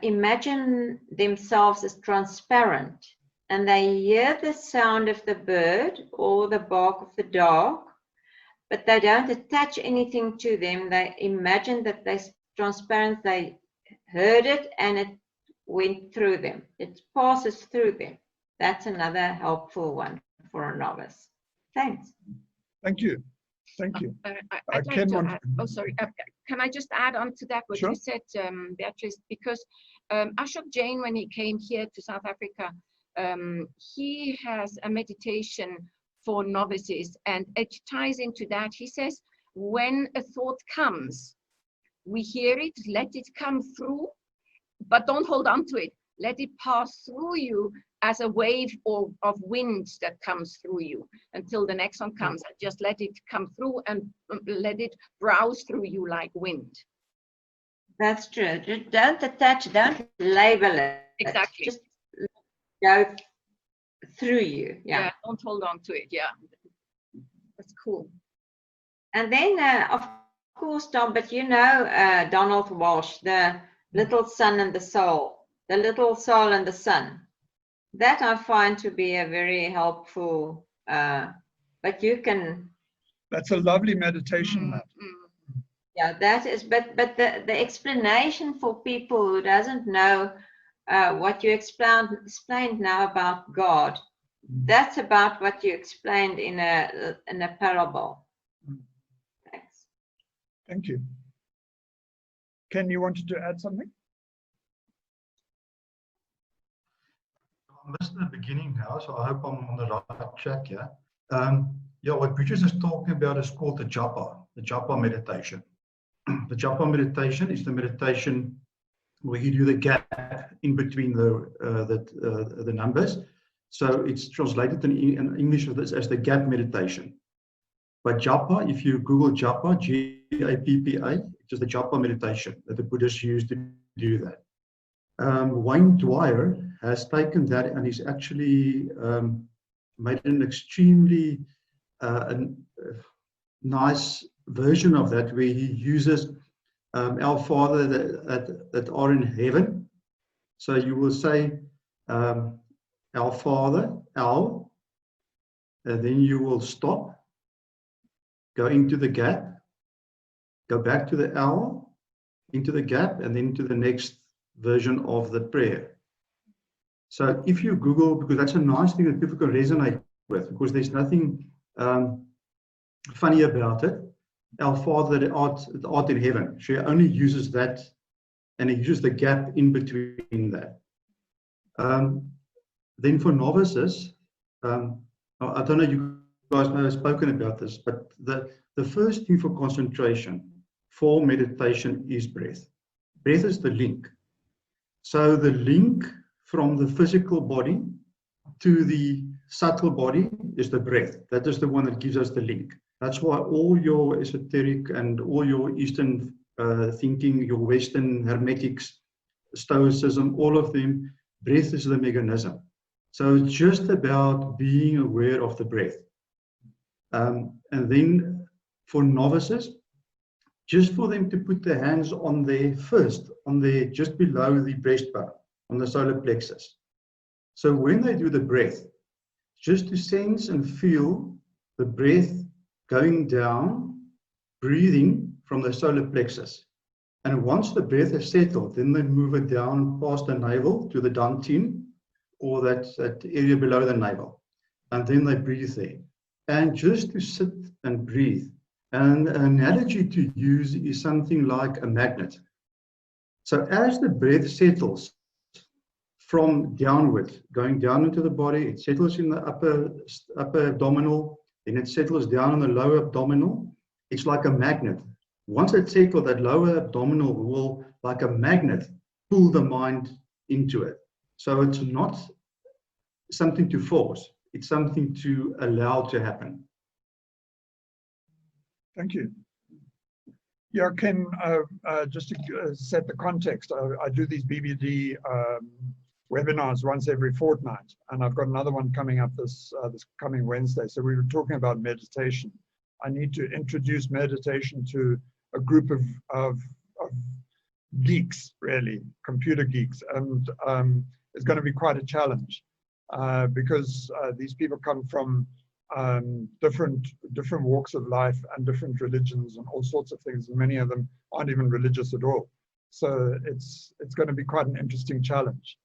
imagine themselves as transparent, and they hear the sound of the bird or the bark of the dog, but they don't attach anything to them. They imagine that they're transparent, they heard it and it went through them. It passes through them. That's another helpful one for a novice. Thanks.
Thank you. Thank you.
I'd like to add, oh, sorry. Can I just add on to that what you said, Beatrice? Because Ashok Jain, when he came here to South Africa, he has a meditation for novices, and it ties into that. He says, when a thought comes, we hear it, let it come through, but don't hold on to it. Let it pass through you as a wave of wind that comes through you until the next one comes. And just let it come through and let it browse through you like wind.
That's true. Just don't attach, don't label it.
Exactly.
Just go through you.
Yeah, don't hold on to it. Yeah, that's cool.
And then, of course, Tom, but you know Donald Walsh, the little sun and the soul, the little soul and the sun. That I find to be a very helpful, but you can.
That's a lovely meditation.
Yeah, that is, but the explanation for people who doesn't know what you explained now about God, that's about what you explained in a parable. Thanks.
Thank you. Ken, you wanted to add something?
I missed the beginning now, so I hope I'm on the right track. Yeah. Yeah. What Bridges is talking about is called the japa meditation. The japa meditation is the meditation where you do the gap in between the numbers. So it's translated in English as the gap meditation. But japa, if you Google japa, G-A-P-P-A, it is the japa meditation that the Buddhists used to do that. Wayne Dwyer has taken that and he's actually made an extremely nice version of that, where he uses our Father that are in heaven. So you will say our Father, our, and then you will stop, go into the gap, go back to the our, into the gap, and then to the next version of the prayer. So if you Google, because that's a nice thing that people can resonate with, because there's nothing funny about it. Our Father that art in heaven. She only uses that, and he uses the gap in between that. Then for novices, I don't know, you guys may have spoken about this, but the first thing for concentration for meditation is breath. Breath is the link. So the link from the physical body to the subtle body is the breath. That is the one that gives us the link. That's why all your esoteric and all your Eastern thinking, your Western hermetics, Stoicism, all of them, breath is the mechanism. So it's just about being aware of the breath. And then for novices, just for them to put their hands on their just below the breastbone, on the solar plexus. So when they do the breath, just to sense and feel the breath going down, breathing from the solar plexus. And once the breath has settled, then they move it down past the navel to the dantian, or that area below the navel. And then they breathe there. And just to sit and breathe. And an analogy to use is something like a magnet. So as the breath settles from downward, going down into the body, it settles in the upper abdominal, then it settles down in the lower abdominal. It's like a magnet. Once it settles, that lower abdominal will, like a magnet, pull the mind into it. So it's not something to force. It's something to allow to happen.
Thank you. Yeah, Ken, just to set the context, I do these BBD webinars once every fortnight, and I've got another one coming up this coming Wednesday. So we were talking about meditation. I need to introduce meditation to a group of geeks, really, computer geeks, and it's going to be quite a challenge because these people come from different walks of life and different religions and all sorts of things, and many of them aren't even religious at all. So it's going to be quite an interesting challenge.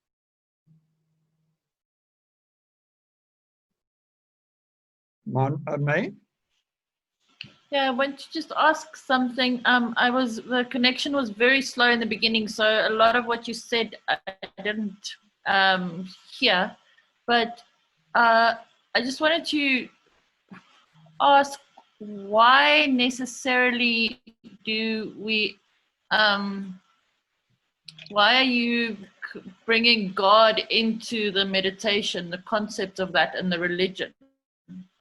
May?
Yeah, I want to just ask something. The connection was very slow in the beginning, so a lot of what you said I didn't hear. But I just wanted to ask, why necessarily do we? Why are you bringing God into the meditation, the concept of that, and the religion?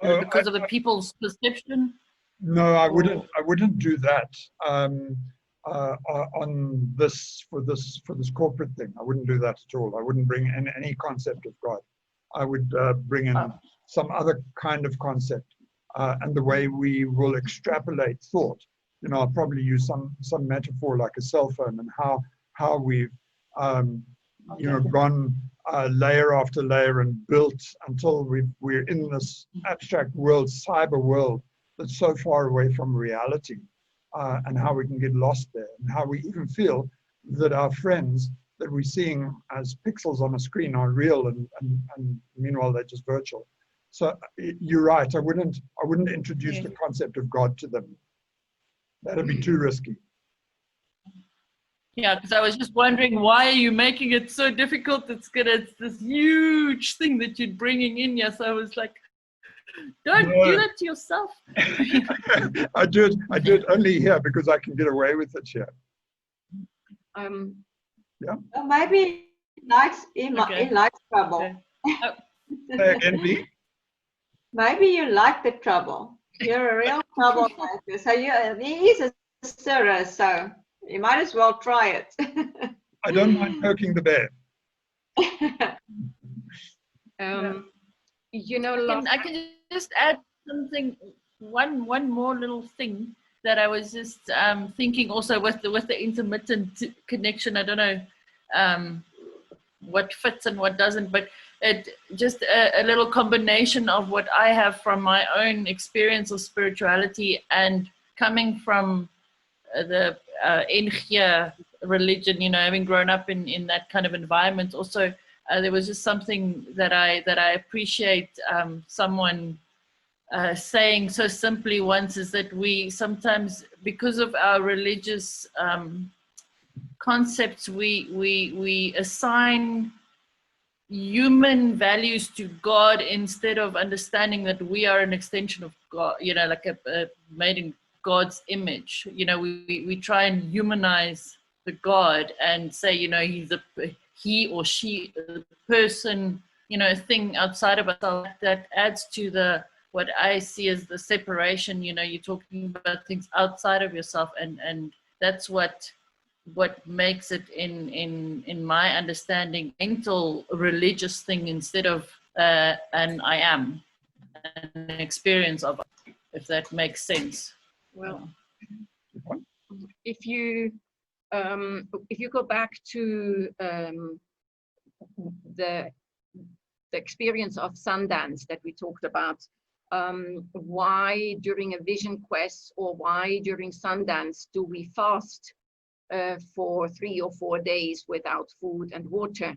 Because of the people's perception?
No, I wouldn't do that on this for this corporate thing. I wouldn't do that at all. I wouldn't bring in any concept of God. I would bring in some other kind of concept, and the way we will extrapolate thought. You know, I'll probably use some metaphor like a cell phone, and how we've you know, gone layer after layer and built until we're in this abstract world, cyber world, that's so far away from reality, and how we can get lost there, and how we even feel that our friends that we're seeing as pixels on a screen are real, and meanwhile they're just virtual. So you're right. I wouldn't introduce the concept of God to them. That'd be too risky.
Yeah, because I was just wondering, why are you making it so difficult? It's this huge thing that you're bringing in. Yes, I was like, don't do that to yourself.
I do it only here because I can get away with it here.
Yeah. Well, maybe he likes trouble.
Okay.
Say again, B?
Maybe you like the trouble. You're a real troublemaker. So he is a stirrer, so you might as well try it.
I don't mind poking the bear.
You know,
I can just add something, one more little thing that I was just thinking also with the intermittent connection. I don't know what fits and what doesn't, but it just a little combination of what I have from my own experience of spirituality and coming from the NG religion, you know, having grown up in that kind of environment. Also, there was just something that I appreciate someone saying so simply once, is that we sometimes, because of our religious concepts, we assign human values to God instead of understanding that we are an extension of God, you know, like made in God's image. You know, we try and humanize the God and say, you know, he or she, a person, you know, a thing outside of us. That adds to what I see as the separation. You know, you're talking about things outside of yourself, and that's what makes it in my understanding mental religious thing instead of an I am, an experience of it, if that makes sense.
Well, if you go back to the experience of Sundance that we talked about, why during a vision quest or why during Sundance do we fast for 3 or 4 days without food and water?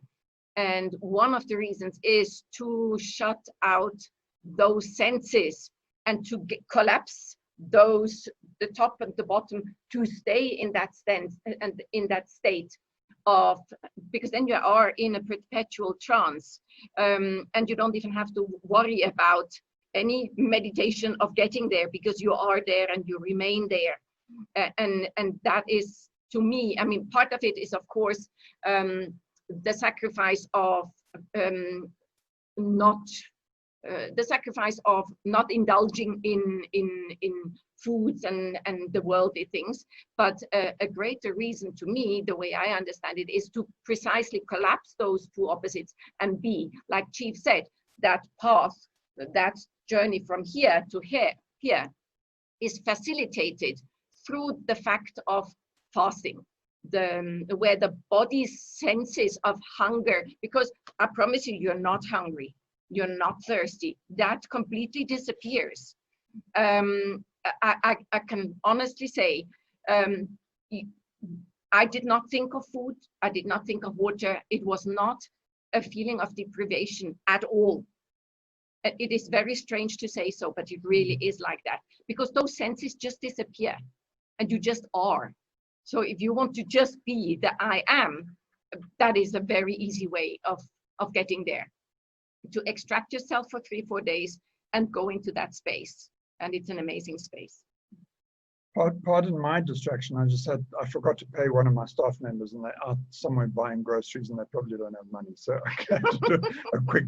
And one of the reasons is to shut out those senses and to collapse those, the top and the bottom, to stay in that sense and in that state of, because then you are in a perpetual trance, and you don't even have to worry about any meditation of getting there, because you are there and you remain there. And that is, to me, I mean, part of it is, of course, the sacrifice of not indulging in foods and the worldly things, but a greater reason, to me, the way I understand it, is to precisely collapse those two opposites and be, like Chief said, that path, that journey from here to here is facilitated through the fact of fasting, where the body's senses of hunger, because I promise you, you're not hungry, you're not thirsty, that completely disappears. I can honestly say, I did not think of food, I did not think of water. It was not a feeling of deprivation at all. It is very strange to say so, but it really is like that, because those senses just disappear and you just are. So if you want to just be the I am, that is a very easy way of getting there, to extract yourself for 3-4 days and go into that space. And it's an amazing space.
Pardon my distraction. I forgot to pay one of my staff members, and they're out somewhere buying groceries, and they probably don't have money. So I had to do a quick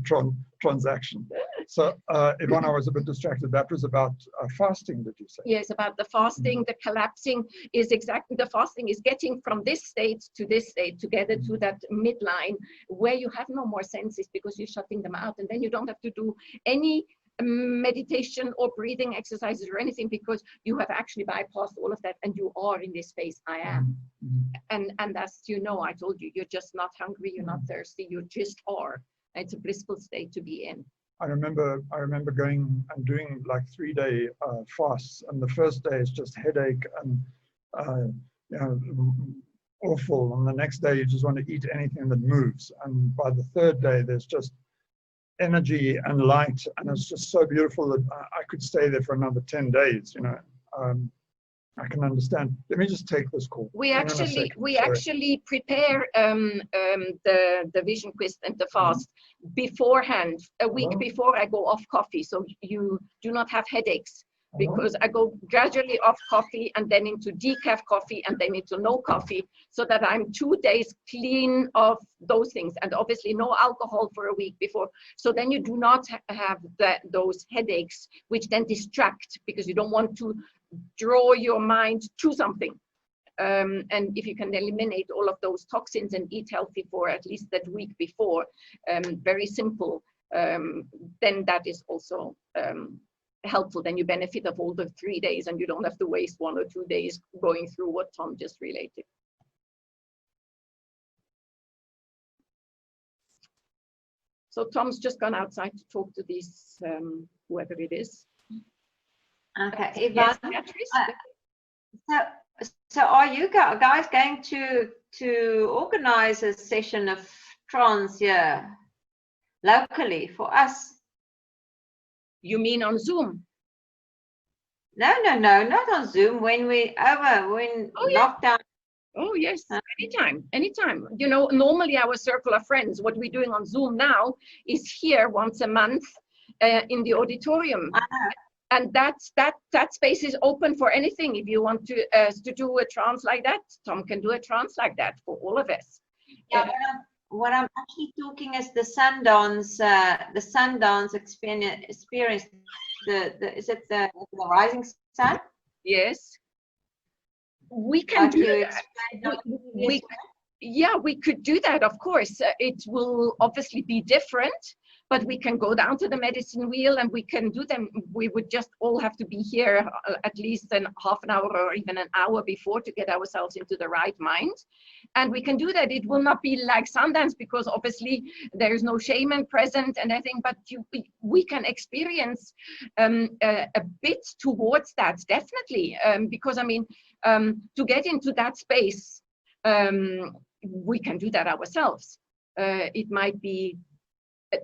transaction. So Ivana, I was a bit distracted. That was about fasting, did you say?
Yes, about the fasting. The collapsing is exactly, the fasting is getting from this state to this state together to that midline where you have no more senses, because you're shutting them out, and then you don't have to do any meditation or breathing exercises or anything, because you have actually bypassed all of that and you are in this space, I am. And as you know, I told you, you're just not hungry, you're not thirsty, you just are. It's a blissful state to be in.
I remember going and doing like 3-day fasts, and the first day is just headache and you know, awful. And the next day you just want to eat anything that moves. And by the third day, there's just energy and light. And it's just so beautiful that I could stay there for another 10 days, you know. I can understand. Let me just take this call.
We actually prepare the vision quest and the fast beforehand, a week before I go off coffee, so you do not have headaches, because I go gradually off coffee and then into decaf coffee and then into no coffee, so that I'm 2 days clean of those things, and obviously no alcohol for a week before. So then you do not have those headaches, which then distract, because you don't want to draw your mind to something. And if you can eliminate all of those toxins and eat healthy for at least that week before, very simple, then that is also helpful. Then you benefit of all the 3 days, and you don't have to waste 1 or 2 days going through what Tom just related. So Tom's just gone outside to talk to these, whoever it is.
Okay,
yes,
so are you guys going to organize a session of trance here locally for us?
You mean on Zoom?
No, not on Zoom. When lockdown.
Oh yes, anytime. You know, normally our circle of friends, what we're doing on Zoom now is here once a month in the auditorium. And that space is open for anything. If you want to do a trance like that, Tom can do a trance like that for all of us.
Yeah, what I'm actually talking is the Sundance experience. Is it the rising sun?
Yes. We can do that. We could do that, of course. It will obviously be different, but we can go down to the medicine wheel and we can do them. We would just all have to be here at least half an hour or even an hour before to get ourselves into the right mind. And we can do that. It will not be like Sundance, because obviously there is no shaman present and everything, but we can experience a bit towards that, definitely. Because I mean, to get into that space, we can do that ourselves. It might be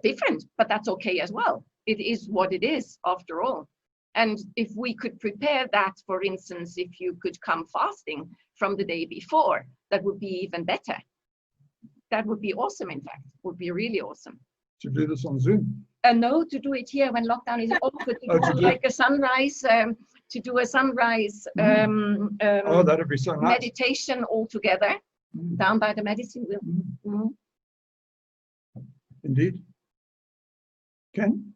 different, but that's okay as well. It is what it is after all. And if we could prepare that, for instance, if you could come fasting from the day before, that would be even better. That would be awesome, in fact, would be really awesome.
To do this on Zoom?
No, to do it here when lockdown is over, to do like a sunrise, to do a sunrise
that'd be so nice.
meditation all together down by the medicine wheel.
Indeed. Ken?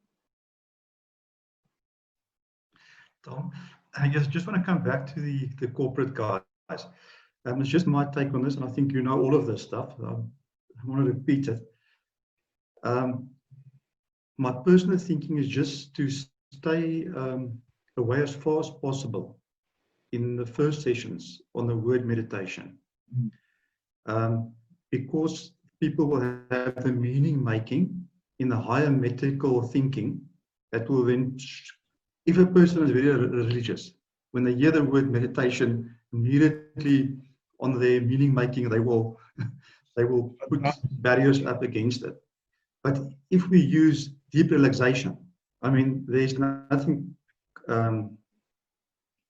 Tom, I just want to come back to the corporate guys. It's just my take on this, and I think you know all of this stuff. I want to repeat it. My personal thinking is just to stay away as far as possible in the first sessions on the word meditation. Because people will have the meaning making in the higher metaphysical thinking that will then, if a person is very religious, when they hear the word meditation, immediately on their meaning making, they will put barriers up against it. But if we use deep relaxation, I mean, there's nothing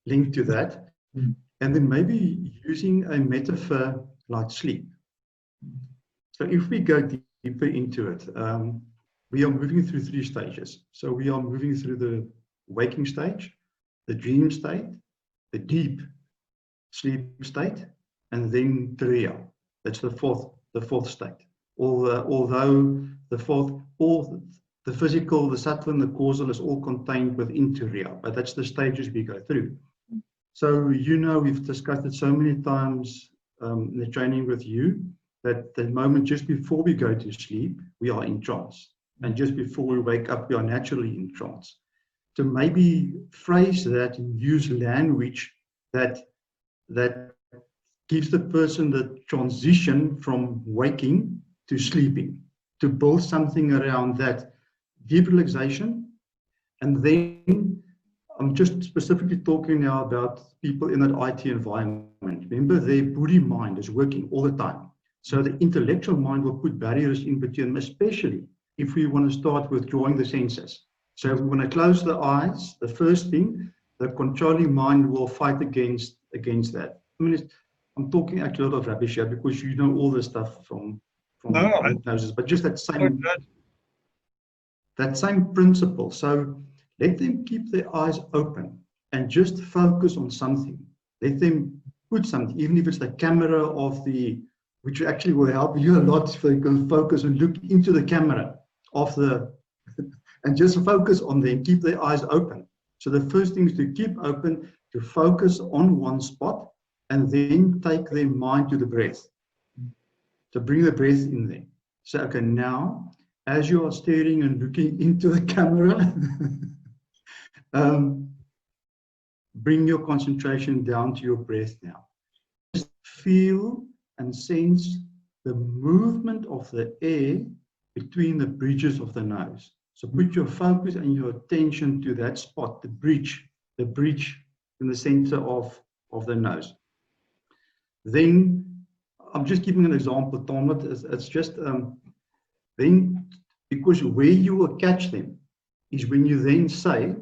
linked to that. And then maybe using a metaphor like sleep. So if we go deeper into it, we are moving through 3 stages. So we are moving through the waking stage, the dream state, the deep sleep state, and then Turiya. That's the fourth state. Although the fourth, all the physical, the subtle, and the causal is all contained within Turiya, but that's the stages we go through. So we've discussed it so many times in the training with you, that the moment just before we go to sleep, we are in trance. And just before we wake up, we are naturally in trance. To maybe phrase that and use language that gives the person the transition from waking to sleeping, to build something around that deep relaxation. And then I'm just specifically talking now about people in that IT environment. Remember, their body mind is working all the time. So the intellectual mind will put barriers in between, especially if we want to start withdrawing the senses. So if we want to close the eyes, the first thing, the controlling mind will fight against that. I mean, I'm talking actually a lot of rubbish here because you know all this stuff from hypnosis, but just that same principle. So let them keep their eyes open and just focus on something. Let them put something, even if it's the camera of the, which actually will help you a lot if you can focus and look into the camera of the, and just focus on them, keep their eyes open. So the first thing is to keep open, to focus on one spot, and then take their mind to the breath. So bring the breath in there. So, okay, now, as you are staring and looking into the camera, bring your concentration down to your breath now. Just feel and sense the movement of the air between the bridges of the nose. So put your focus and your attention to that spot, the bridge in the center of the nose. Then, I'm just giving an example, Tom, it's just, then, because where you will catch them is when you then say,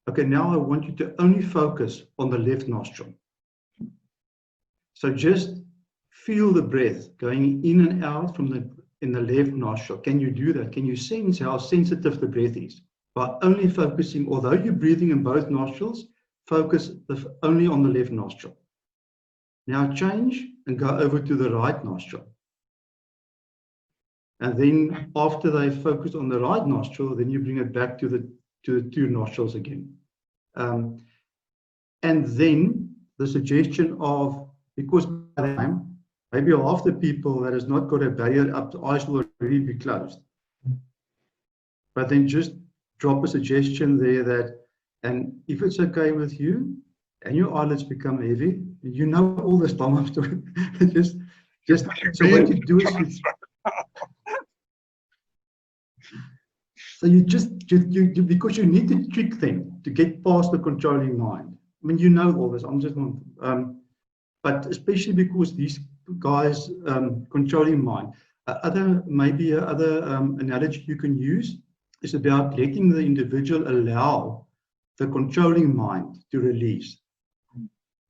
okay, now I want you to only focus on the left nostril. So just feel the breath going in and out in the left nostril. Can you do that? Can you sense how sensitive the breath is? By only focusing, although you're breathing in both nostrils, focus only on the left nostril. Now change and go over to the right nostril. And then after they focus on the right nostril, then you bring it back to the two nostrils again. And then the suggestion of, because by the time, maybe half the people that has not got a barrier up, the eyes will already be closed. But then just drop a suggestion there that, and if it's okay with you, and your eyelids become heavy, you know all this time after, just so what you do is so you because you need to trick them to get past the controlling mind. I mean, you know all this. I'm just but especially because these guys controlling mind. Maybe other analogy you can use is about letting the individual allow the controlling mind to release.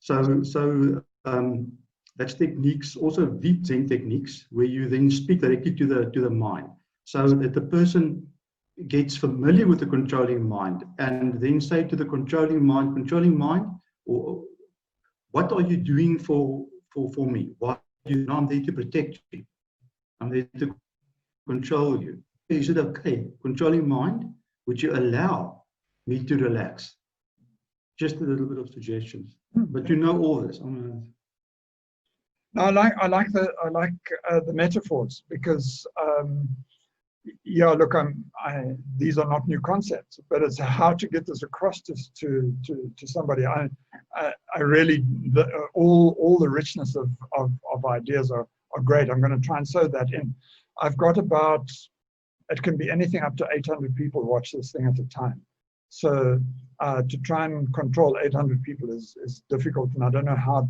So that's techniques, also deep Zen techniques, where you then speak directly to the mind, so that the person gets familiar with the controlling mind, and then say to the controlling mind, or what are you doing for me? Why I'm there to protect you. I'm there to control you. Is it okay? Controlling mind, would you allow me to relax? Just a little bit of suggestions, but you know all this.
No, I like the metaphors, because yeah, look, these are not new concepts, but it's how to get this across to somebody. I really, all the richness of ideas are great. I'm going to try and sew that in. I've got about, it can be anything up to 800 people watch this thing at a time. So to try and control 800 people is difficult, and I don't know how.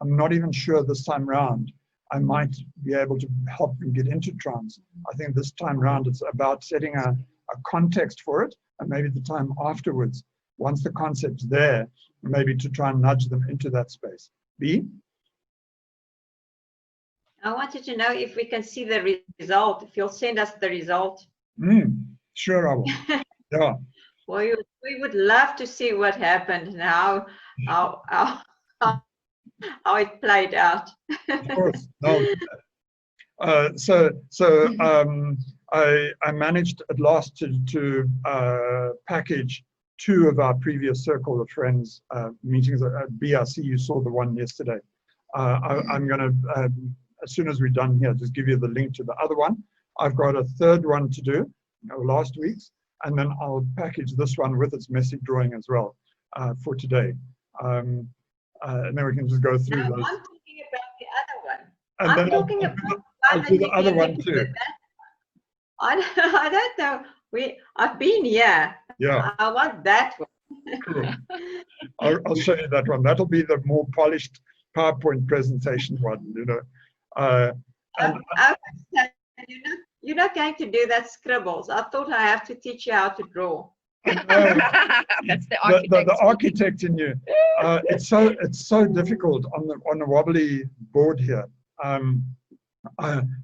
I'm not even sure this time round I might be able to help them get into trance. I think this time round it's about setting a context for it, and maybe the time afterwards, once the concept's there, maybe to try and nudge them into that space. B?
I wanted to know if we can see the result, if you'll send us the result.
Sure, I will. Yeah.
Well, we would love to see what happened and how it played out.
Of course. No. I managed at last to package 2 of our previous circle of friends meetings at BRC. You saw the one yesterday. I'm going to, as soon as we're done here, just give you the link to the other one. I've got a 3rd one to do, last week's, and then I'll package this one with its message drawing as well for today. And then we can just go through those.
I'm talking about the other one.
And
I'm talking about
I'll do the other one too.
I don't know I've been here.
Yeah.
I want that one.
Cool. I'll show you that one. That'll be the more polished PowerPoint presentation one, you know.
You're not going to do that scribbles. I thought I have to teach you how to draw.
That's the architect.
The architect in you. It's so difficult on the wobbly board here,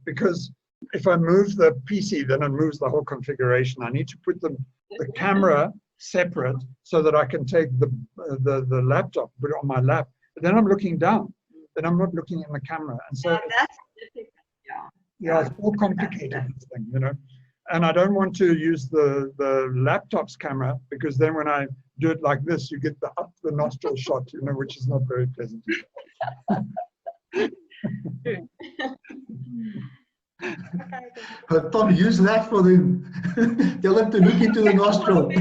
because if I move the PC, then it moves the whole configuration. I need to put the camera separate so that I can take the laptop, put it on my lap. But then I'm looking down. Then I'm not looking in the camera, and so
that's difficult.
Yeah, it's more complicated, this thing, you know. And I don't want to use the laptop's camera, because then when I do it like this, you get the up the nostril shot, you know, which is not very pleasant.
Tom, use that for them. Tell them to look into the nostril.
Look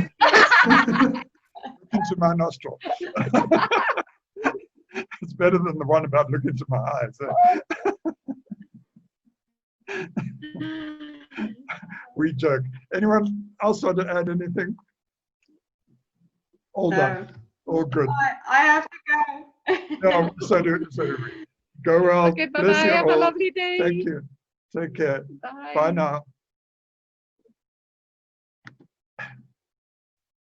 into my nostril. It's better than the one about look into my eyes. We joke. Anyone else want to add anything? All done. All good.
I have to go.
No, so do we. Go well.
Okay, bye-bye. Have a lovely day.
Thank you. Take care.
Bye.
Bye now.